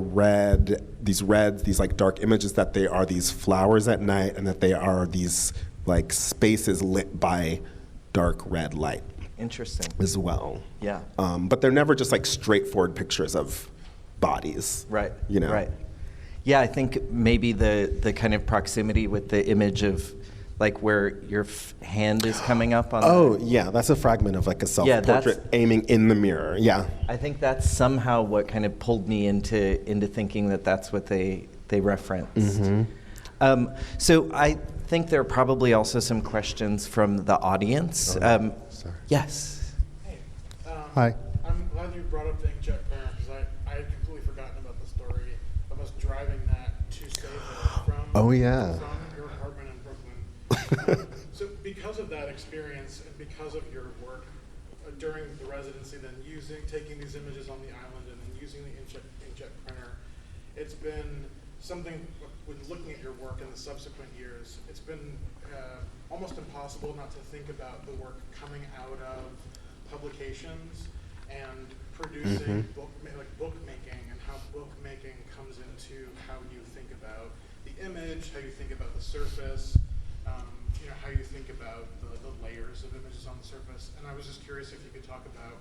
these like dark images, that they are these flowers at night and that they are these like spaces lit by dark red light. Interesting. As well. Yeah. But they're never just like straightforward pictures of bodies. Right. Right. Yeah, I think maybe the kind of proximity with the image of like where your hand is coming up on. Yeah, that's a fragment of like a self-portrait aiming in the mirror. Yeah. I think that's somehow what kind of pulled me into thinking that that's what they referenced. Mm-hmm. So I think there are probably also some questions from the audience. Sorry. Yes. Hey. Hi. I'm glad you brought up the inkjet printer, because I had completely forgotten about the story of us driving that to Sayville from your apartment in Brooklyn. So because of that experience and because of your work during the residency, then taking these images on the island and then using the inkjet printer, it's been something when looking at your work in the subsequent years, it's been almost impossible not to think about the work coming out of publications and producing bookmaking, and how bookmaking comes into how you think about the image, how you think about the surface, how you think about the layers of images on the surface. And I was just curious if you could talk about,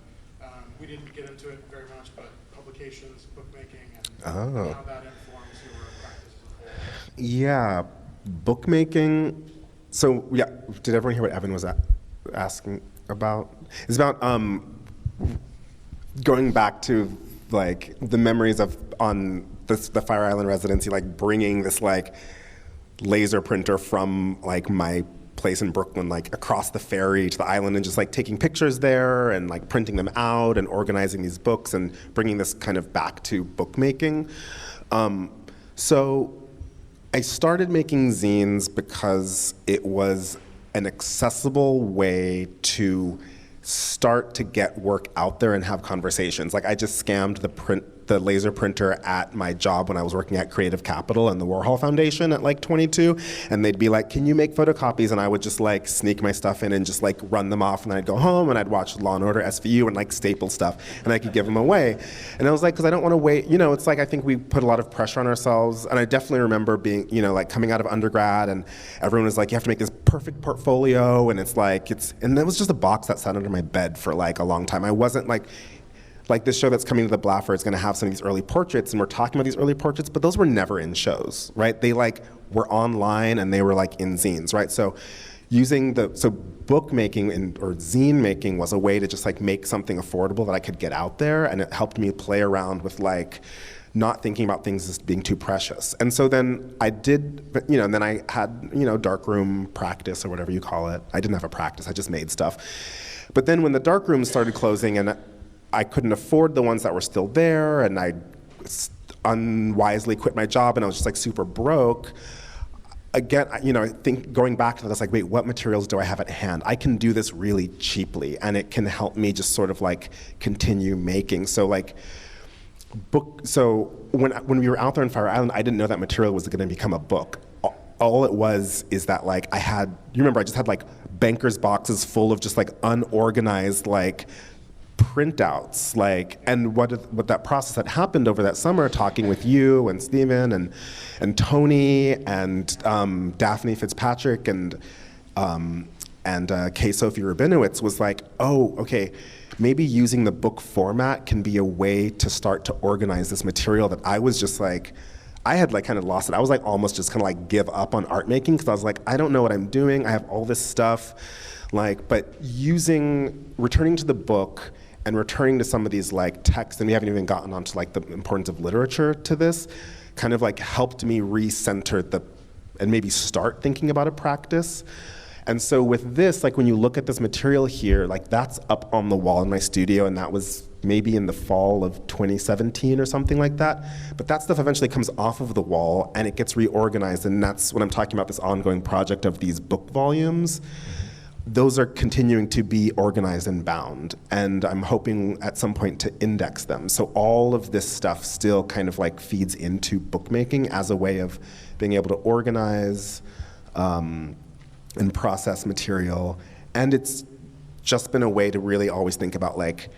we didn't get into it very much, but publications, bookmaking, and how that informs your practice as a whole. Yeah, bookmaking. So yeah, did everyone hear what Evan was asking about? It's about going back to like the memories of on the Fire Island residency, like bringing this like laser printer from like my place in Brooklyn, like across the ferry to the island, and just like taking pictures there and like printing them out and organizing these books and bringing this kind of back to bookmaking. So I started making zines because it was an accessible way to start to get work out there and have conversations. Like I just scammed the laser printer at my job when I was working at Creative Capital and the Warhol Foundation at like 22, and they'd be like, can you make photocopies? And I would just like sneak my stuff in and just like run them off, and I'd go home and I'd watch Law & Order SVU and like staple stuff, and I could give them away. And I was like, because I don't want to wait, it's like I think we put a lot of pressure on ourselves, and I definitely remember being, like coming out of undergrad, and everyone was like, you have to make this perfect portfolio, and it's like, and that was just a box that sat under my bed for like a long time. I wasn't like this show that's coming to the Blaffer is going to have some of these early portraits, and we're talking about these early portraits, but those were never in shows, right? They like were online and they were like in zines, right? So bookmaking or zine making was a way to just like make something affordable that I could get out there, and it helped me play around with like not thinking about things as being too precious. And so then I did, and then I had, darkroom practice or whatever you call it. I didn't have a practice, I just made stuff. But then when the darkrooms started closing and I couldn't afford the ones that were still there, and I unwisely quit my job, and I was just like super broke. Again, I think going back to this, like, wait, what materials do I have at hand? I can do this really cheaply, and it can help me just sort of like continue making. So like, when we were out there in Fire Island, I didn't know that material was going to become a book. All it was is that like I just had like banker's boxes full of just like unorganized like printouts, like, and what that process that happened over that summer, talking with you and Stephen and Tony and Daphne Fitzpatrick and Kay Sophie Rabinowitz was like, oh, okay, maybe using the book format can be a way to start to organize this material that I was just like, I had like kind of lost it. I was like almost just kind of like give up on art making, because I was like, I don't know what I'm doing. I have all this stuff, like, but returning to the book and returning to some of these like texts, and we haven't even gotten onto like the importance of literature to this, kind of like helped me recenter and maybe start thinking about a practice. And so with this, like when you look at this material here, like that's up on the wall in my studio, and that was maybe in the fall of 2017 or something like that. But that stuff eventually comes off of the wall and it gets reorganized, and that's when I'm talking about this ongoing project of these book volumes. Those are continuing to be organized and bound, and I'm hoping at some point to index them. So all of this stuff still kind of like feeds into bookmaking as a way of being able to organize and process material. And it's just been a way to really always think about like,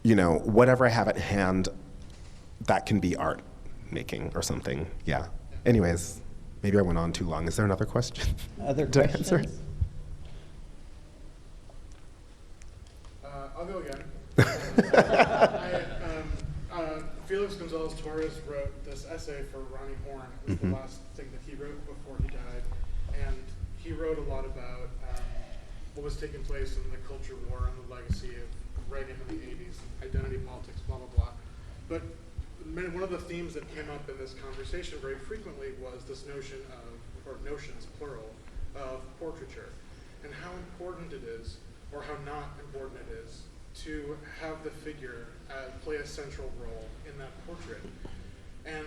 whatever I have at hand, that can be art making or something. Yeah. Anyways, maybe I went on too long. Is there another question? Other Did I questions? answer? I'll go again. Felix Gonzalez Torres wrote this essay for Ronnie Horn. It was the last thing that he wrote before he died. And he wrote a lot about what was taking place in the culture war and the legacy of Reagan in the 80s, identity politics, blah, blah, blah. But one of the themes that came up in this conversation very frequently was this notion of, or notions, plural, of portraiture, and how important it is, or how not important it is, to have the figure play a central role in that portrait. And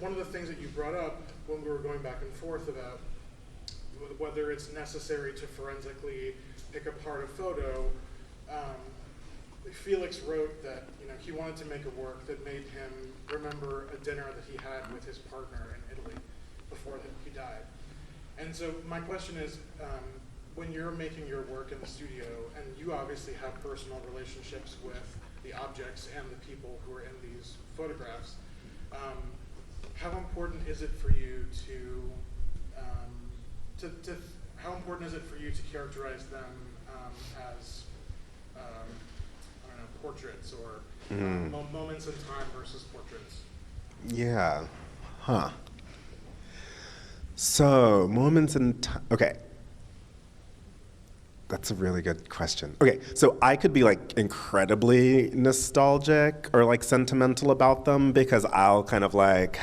one of the things that you brought up when we were going back and forth about whether it's necessary to forensically pick apart a photo, Felix wrote that he wanted to make a work that made him remember a dinner that he had with his partner in Italy before he died. And so my question is, when you're making your work in the studio, and you obviously have personal relationships with the objects and the people who are in these photographs, how important is it for you how important is it for you to characterize them as I don't know, portraits or moments in time versus portraits? Yeah. Huh. So, moments in time. Okay. That's a really good question. Okay, so I could be like incredibly nostalgic or like sentimental about them because I'll kind of like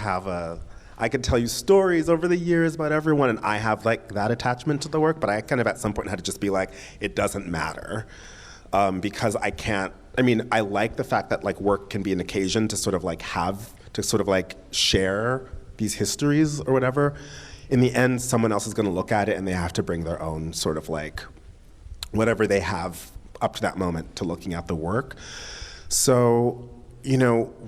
I could tell you stories over the years about everyone and I have like that attachment to the work, but I kind of at some point had to just be like, it doesn't matter. Because I can't, I like the fact that like work can be an occasion to sort of like share these histories or whatever. In the end, someone else is gonna look at it and they have to bring their own sort of like, whatever they have up to that moment to looking at the work. So,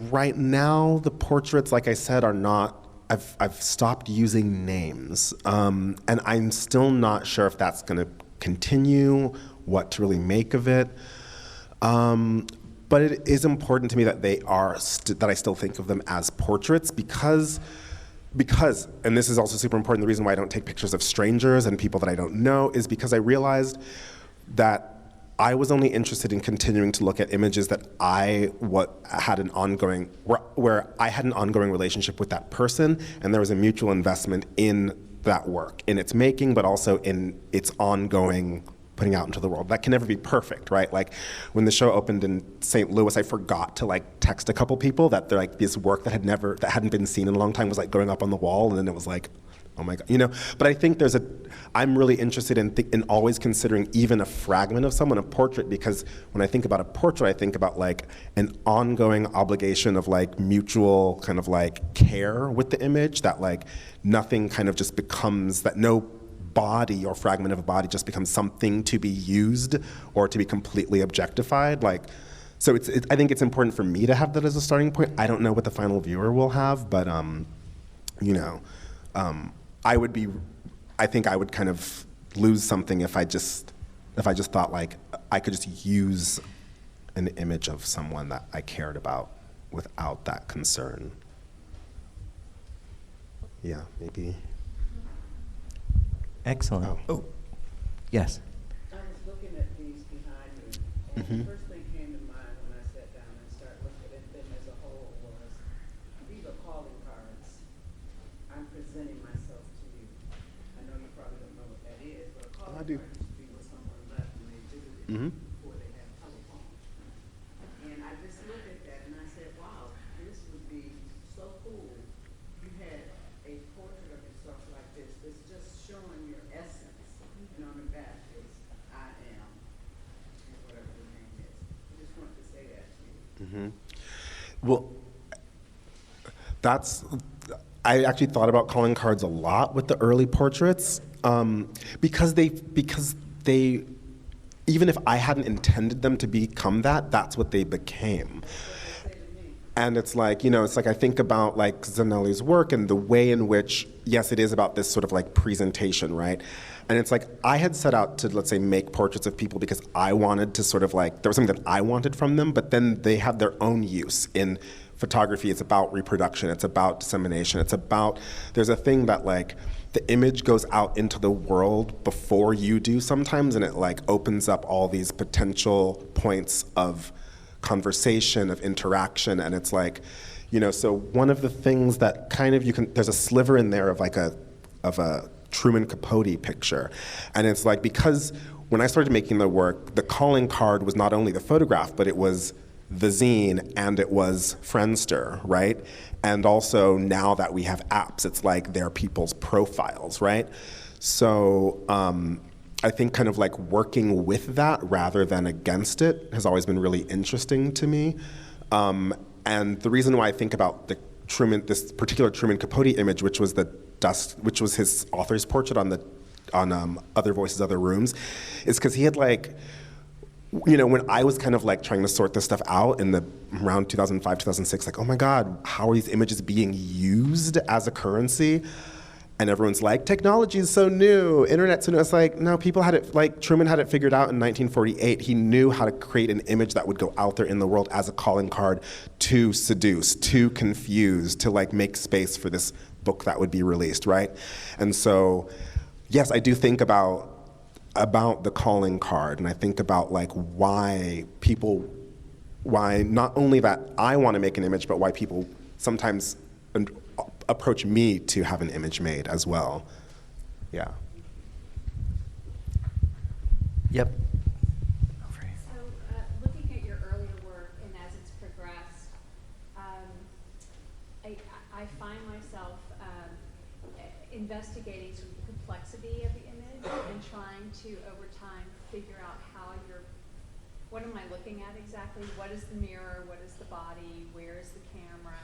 right now the portraits, like I said, are not, I've stopped using names. And I'm still not sure if that's gonna continue, what to really make of it. But it is important to me that they are, that I still think of them as portraits because, and this is also super important, the reason why I don't take pictures of strangers and people that I don't know is because I realized that I was only interested in continuing to look at images that had an ongoing, where I had an ongoing relationship with that person and there was a mutual investment in that work, in its making, but also in its ongoing putting out into the world. That can never be perfect, right? Like when the show opened in St. Louis, I forgot to like text a couple people that they're like this work that hadn't been seen in a long time was like going up on the wall, and then it was like, oh my God, But I think I'm really interested in always considering even a fragment of someone, a portrait, because when I think about a portrait, I think about like an ongoing obligation of like mutual kind of like care with the image, that like nothing kind of just becomes, that no body or fragment of a body just becomes something to be used or to be completely objectified. So I think it's important for me to have that as a starting point. I don't know what the final viewer will have, but I think I would kind of lose something if I just thought like I could just use an image of someone that I cared about without that concern. Yeah, maybe. Excellent. Oh, yes. I was looking at these behind me, and the first thing came to mind when I sat down and started looking at them as a whole was, these are calling cards. I'm presenting myself to you. I know you probably don't know what that is, but a calling card used to be what someone left when they visited before they had telephone. And I just looked at that and I said, wow, this would be so cool. You had a portrait of yourself like this that's just showing your essence. And on the back is I am, and whatever the name is. I just wanted to say that to you. Well, I actually thought about calling cards a lot with the early portraits because they, even if I hadn't intended them to become that, that's what they became. And it's like, I think about like Zanelli's work and the way in which, yes, it is about this sort of like presentation, right? And it's like, I had set out to, let's say, make portraits of people because I wanted to sort of like, there was something that I wanted from them, but then they have their own use. In photography, it's about reproduction, it's about dissemination, there's a thing that like, the image goes out into the world before you do sometimes, and it like opens up all these potential points of conversation, of interaction, and it's like, so one of the things that kind of there's a sliver in there of like a Truman Capote picture, and it's like, because when I started making the work, the calling card was not only the photograph, but it was the zine and it was Friendster, right? And also now that we have apps, it's like they're people's profiles, right? So I think kind of like working with that rather than against it has always been really interesting to me. And the reason why I think about this particular Truman Capote image, which was which was his author's portrait on Other Voices, Other Rooms, is because he had like, you know, when I was kind of like trying to sort this stuff out in the around 2005, 2006, like, oh my God, how are these images being used as a currency? And everyone's like, technology is so new, internet's so new. It's like, no, people had it, like Truman had it figured out in 1948. He knew how to create an image that would go out there in the world as a calling card to seduce, to confuse, to like make space for this book that would be released, right? And so, yes, I do think about the calling card, and I think about like why not only that I want to make an image, but why people sometimes approach me to have an image made as well. Yeah. Yep. So, looking at your earlier work and as it's progressed, I find myself investigating sort of the complexity of the image and trying to, over time, figure out what am I looking at exactly? What is the mirror? What is the body? Where is the camera?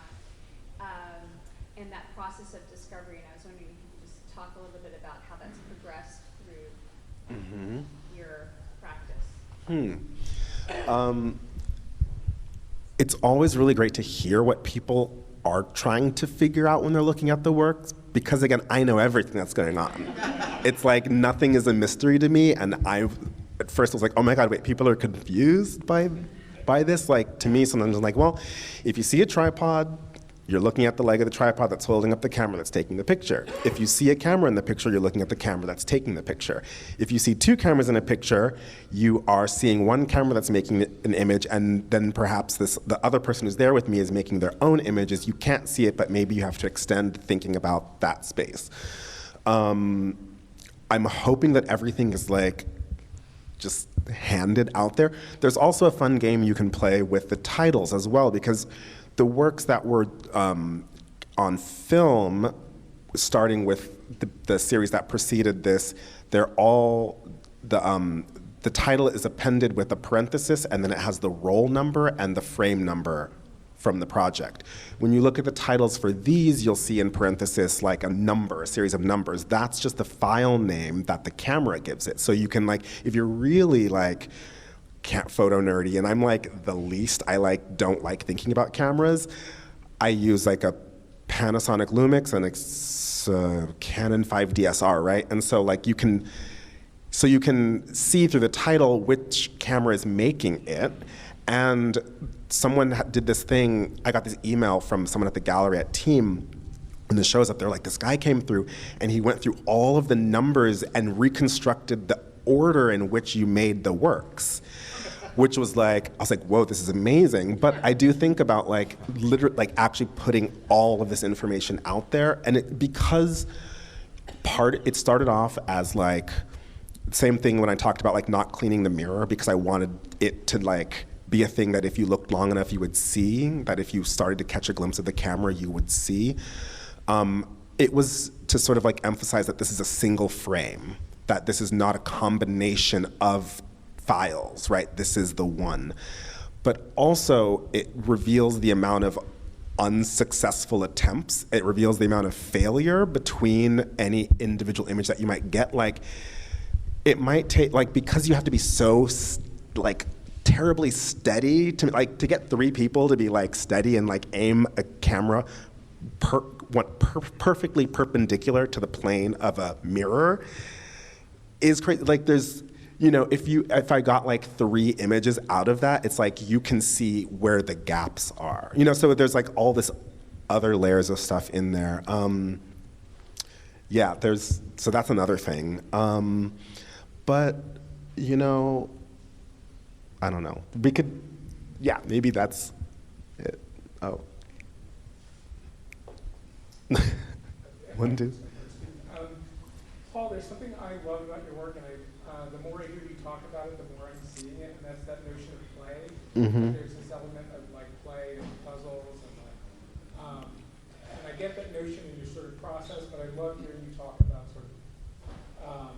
And that process of discovery, and I was wondering if you could just talk a little bit about how that's progressed through your practice. It's always really great to hear what people are trying to figure out when they're looking at the works, because again, I know everything that's going on. It's like nothing is a mystery to me, and at first I was like, oh my God, wait, people are confused by this? Like, to me, sometimes I'm like, well, if you see a tripod, you're looking at the leg of the tripod that's holding up the camera that's taking the picture. If you see a camera in the picture, you're looking at the camera that's taking the picture. If you see two cameras in a picture, you are seeing one camera that's making an image, and then perhaps the other person who's there with me is making their own images. You can't see it, but maybe you have to extend thinking about that space. I'm hoping that everything is like just handed out there. There's also a fun game you can play with the titles as well, because the works that were on film, starting with the series that preceded this, they're all, the title is appended with a parenthesis, and then it has the roll number and the frame number from the project. When you look at the titles for these, you'll see in parenthesis like a number, a series of numbers. That's just the file name that the camera gives it. So you can like, if you're really like, photo nerdy, and I'm like the least, I like don't like thinking about cameras. I use like a Panasonic Lumix and a Canon 5DSR, right? And so like you can see through the title which camera is making it. And someone did this thing, I got this email from someone at the gallery at Team, and the show's up there, like this guy came through and he went through all of the numbers and reconstructed the order in which you made the works. Which was like, I was like, whoa, this is amazing. But I do think about like, literally, like actually putting all of this information out there. And because it started off as like, same thing when I talked about like not cleaning the mirror, because I wanted it to like be a thing that if you looked long enough, you would see, that if you started to catch a glimpse of the camera, you would see. It was to sort of like emphasize that this is a single frame, that this is not a combination of files, right? This is the one. But also, it reveals the amount of unsuccessful attempts. It reveals the amount of failure between any individual image that you might get. Like, it might take, like, because you have to be so, like, terribly steady to get three people to be, like, steady and, like, aim a camera perfectly perpendicular to the plane of a mirror is crazy. Like, there's, you know, if I got like 3 images out of that, it's like you can see where the gaps are. You know, so there's like all this other layers of stuff in there. Yeah, so that's another thing. But, you know, I don't know. Maybe that's it. Oh. One, two. Paul, there's something I love about your work, and the more I hear you talk about it, the more I'm seeing it, and that's that notion of play. Mm-hmm. There's this element of like play and puzzles, and I get that notion in your sort of process, but I love hearing you talk about sort of,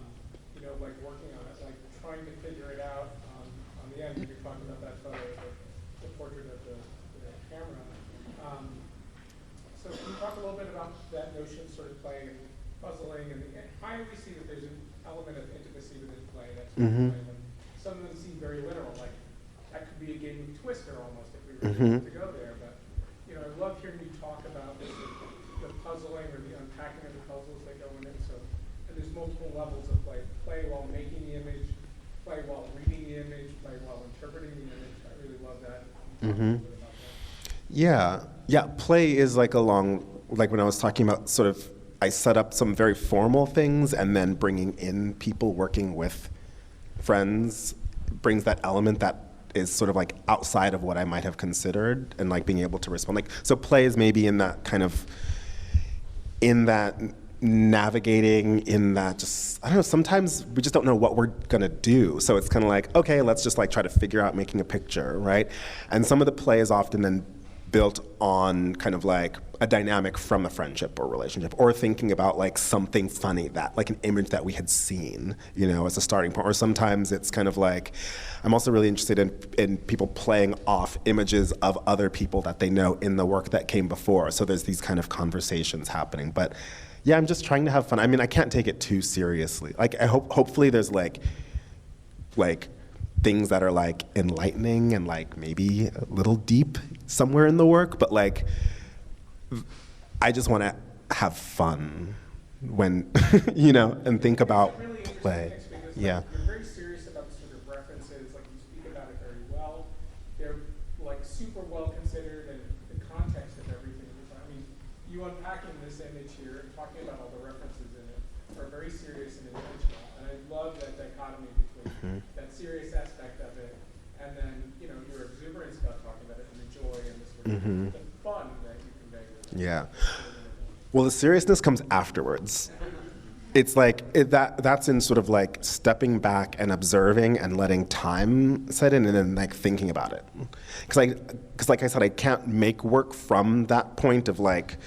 you know, like working on it, like trying to figure it out on the end. You're talking about that photo, the portrait of the camera. So can you talk a little bit about that notion of sort of play and puzzling, and I always see that there's an element of intimacy within play that's when some of them seem very literal, like that could be a game of Twister almost if we were to go there. But you know, I love hearing you talk about the puzzling or the unpacking of the puzzles that go in it. So, and there's multiple levels of play while making the image, play while reading the image, play while interpreting the image. I really love that. Yeah, play is like like when I was talking about sort of, I set up some very formal things and then bringing in people working with friends brings that element that is sort of like outside of what I might have considered and like being able to respond. Like, so play is maybe in that kind of, in that navigating, in that just, I don't know, sometimes we just don't know what we're gonna do. So it's kind of like, okay, let's just like try to figure out making a picture, right? And some of the play is often then built on kind of like a dynamic from a friendship or relationship, or thinking about like something funny, that like an image that we had seen, you know, as a starting point. Or sometimes it's kind of like, I'm also really interested in people playing off images of other people that they know in the work that came before. So there's these kind of conversations happening. But yeah, I'm just trying to have fun. I mean, I can't take it too seriously. Like, I hopefully there's like things that are like enlightening and like maybe a little deep somewhere in the work, but like, I just want to have fun when, you know, and think about really play. Because, Yeah. You're very serious about sort of references, like you speak about it very well. They're like super well considered, and the context of everything. I mean, you unpacking this image here and talking about all the references in it are very serious and intentional. And I love that dichotomy between that serious aspect of it and then, you know, your exuberance about talking about it and the joy and the sort of the fun that you convey with it. Yeah. Well, the seriousness comes afterwards. It's like that's in sort of like stepping back and observing and letting time set in, and then like thinking about it. Because like I said, I can't make work from that point of like,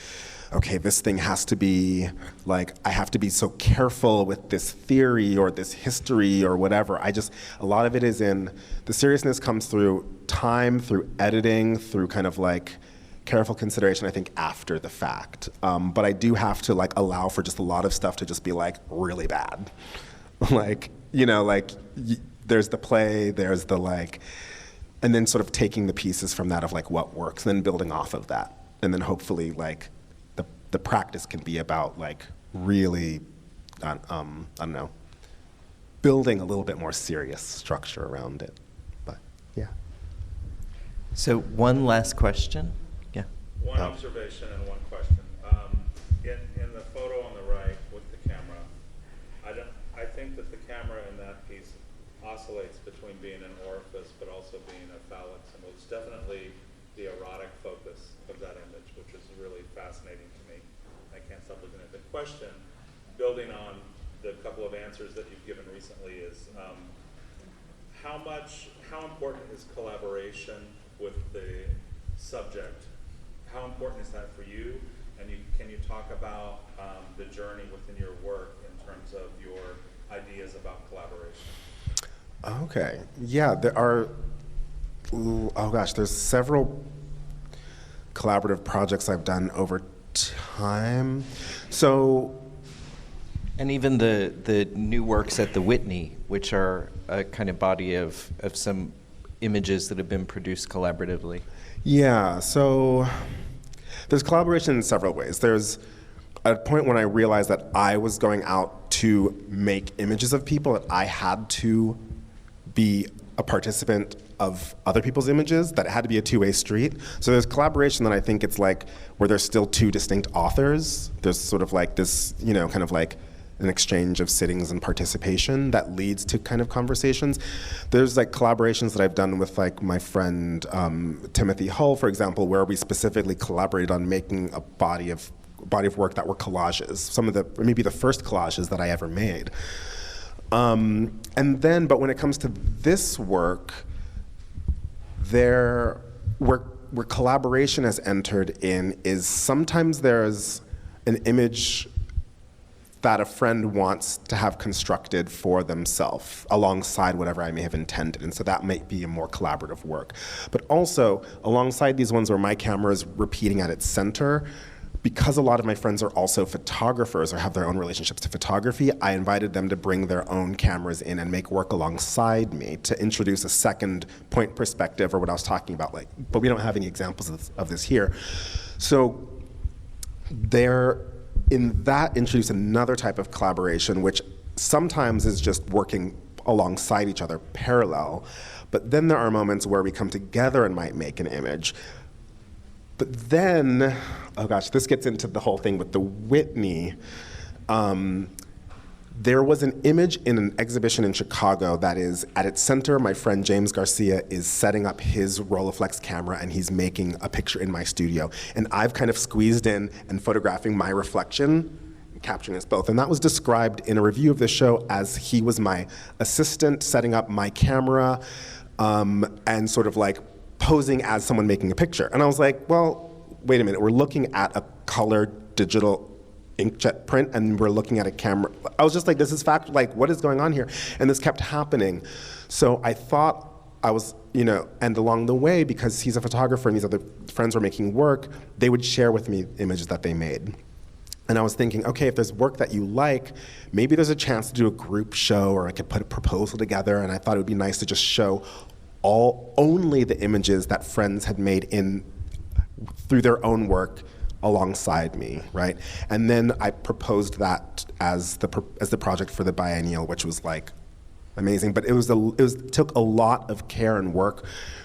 okay, this thing has to be like, I have to be so careful with this theory or this history or whatever. A lot of it is in, the seriousness comes through time, through editing, through kind of like careful consideration, I think, after the fact. But I do have to like allow for just a lot of stuff to just be like really bad. Like, you know, like there's the play, there's the like, and then sort of taking the pieces from that of like what works, and then building off of that. And then hopefully like the practice can be about like really, I don't know, building a little bit more serious structure around it. But yeah. So one last question. Yeah. One observation and one question. In the photo on the right with the camera, I think that the camera in that piece oscillates between being an orifice but also being a phallic symbol. It's definitely the erotic focus of that image, which is really fascinating to me. I can't stop looking at the question. Building on the couple of answers that you've given recently is how important is collaboration with the subject? How important is that for you? And can you talk about the journey within your work in terms of your ideas about collaboration? Okay. Yeah, there are, oh gosh, there's several collaborative projects I've done over time. So, and even the new works at the Whitney, which are a kind of body of some images that have been produced collaboratively. Yeah, so there's collaboration in several ways. There's a point when I realized that I was going out to make images of people, that I had to be a participant of other people's images, that it had to be a two-way street. So there's collaboration that I think it's like where there's still two distinct authors. There's sort of like this, you know, kind of like an exchange of sittings and participation that leads to kind of conversations. There's like collaborations that I've done with like my friend Timothy Hull, for example, where we specifically collaborated on making a body of work that were collages. Some of the, maybe the first collages that I ever made. And then, but when it comes to this work, where collaboration has entered in is sometimes there's an image that a friend wants to have constructed for themselves alongside whatever I may have intended. And so that might be a more collaborative work. But also, alongside these ones where my camera is repeating at its center, because a lot of my friends are also photographers or have their own relationships to photography, I invited them to bring their own cameras in and make work alongside me to introduce a second point perspective, or what I was talking about, like, but we don't have any examples of this here. So in that introduced another type of collaboration, which sometimes is just working alongside each other, parallel, but then there are moments where we come together and might make an image. But then, oh gosh, this gets into the whole thing with the Whitney. There was an image in an exhibition in Chicago that is, at its center, my friend James Garcia is setting up his Rolleiflex camera and he's making a picture in my studio. And I've kind of squeezed in and photographing my reflection, capturing us both. And that was described in a review of the show as he was my assistant setting up my camera and sort of like posing as someone making a picture. And I was like, well, wait a minute, we're looking at a colored digital inkjet print and we're looking at a camera. I was just like, this is fact, like, what is going on here? And this kept happening. So I thought I was, and along the way, because he's a photographer and these other friends were making work, they would share with me images that they made. And I was thinking, okay, if there's work that you like, maybe there's a chance to do a group show, or I could put a proposal together, and I thought it would be nice to just show only the images that friends had made through their own work alongside me, right? And then I proposed that as the project for the biennial, which was like amazing. But it took a lot of care and work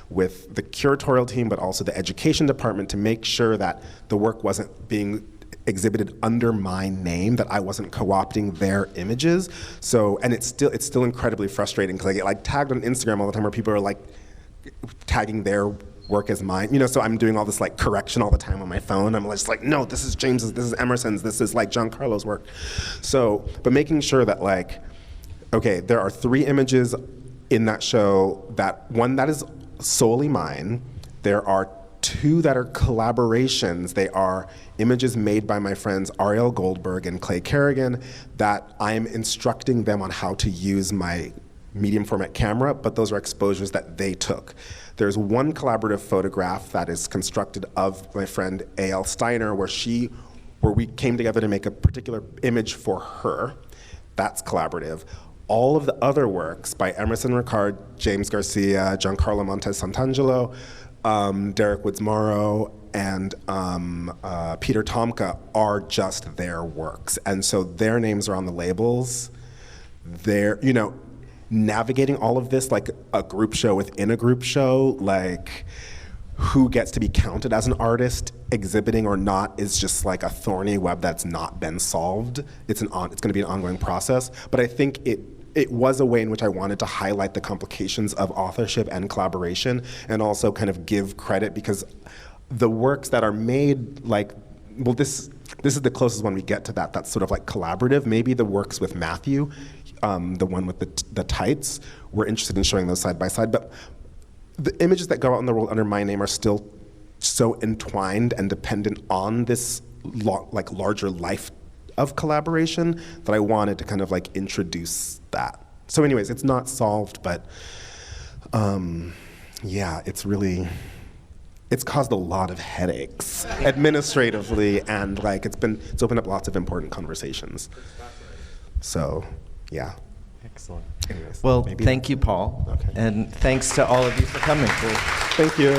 with the curatorial team, but also the education department to make sure that the work wasn't being exhibited under my name, that I wasn't co-opting their images. So, and it's still incredibly frustrating because I get like tagged on Instagram all the time where people are like tagging their work as mine, so I'm doing all this like correction all the time on my phone. I'm just like, no, this is James's, this is Emerson's, this is like Giancarlo's work. So, but making sure that like, okay, there are 3 images in that show, one that is solely mine, there are 2 that are collaborations. They are images made by my friends Ariel Goldberg and Clay Kerrigan that I'm instructing them on how to use my medium format camera, but those are exposures that they took. There's one collaborative photograph that is constructed of my friend A.L. Steiner where we came together to make a particular image for her. That's collaborative. All of the other works by Emerson Ricard, James Garcia, Giancarlo Montes Santangelo, Derek Woods Morrow, and Peter Tomka are just their works. And so their names are on the labels. They're, navigating all of this like a group show within a group show, like who gets to be counted as an artist, exhibiting or not, is just like a thorny web that's not been solved. It's going to be an ongoing process. But I think it was a way in which I wanted to highlight the complications of authorship and collaboration, and also kind of give credit, because the works that are made, like, well, this is the closest one we get to that's sort of like collaborative. Maybe the works with Matthew, the one with the tights, we're interested in showing those side by side, but the images that go out in the world under my name are still so entwined and dependent on this larger life of collaboration that I wanted to kind of like introduce that. So anyways, it's not solved, but yeah, it's caused a lot of headaches administratively, and like it's opened up lots of important conversations. So, yeah. Excellent. Anyways, Well, thank you, Paul. Okay. And thanks to all of you for coming. Thank you.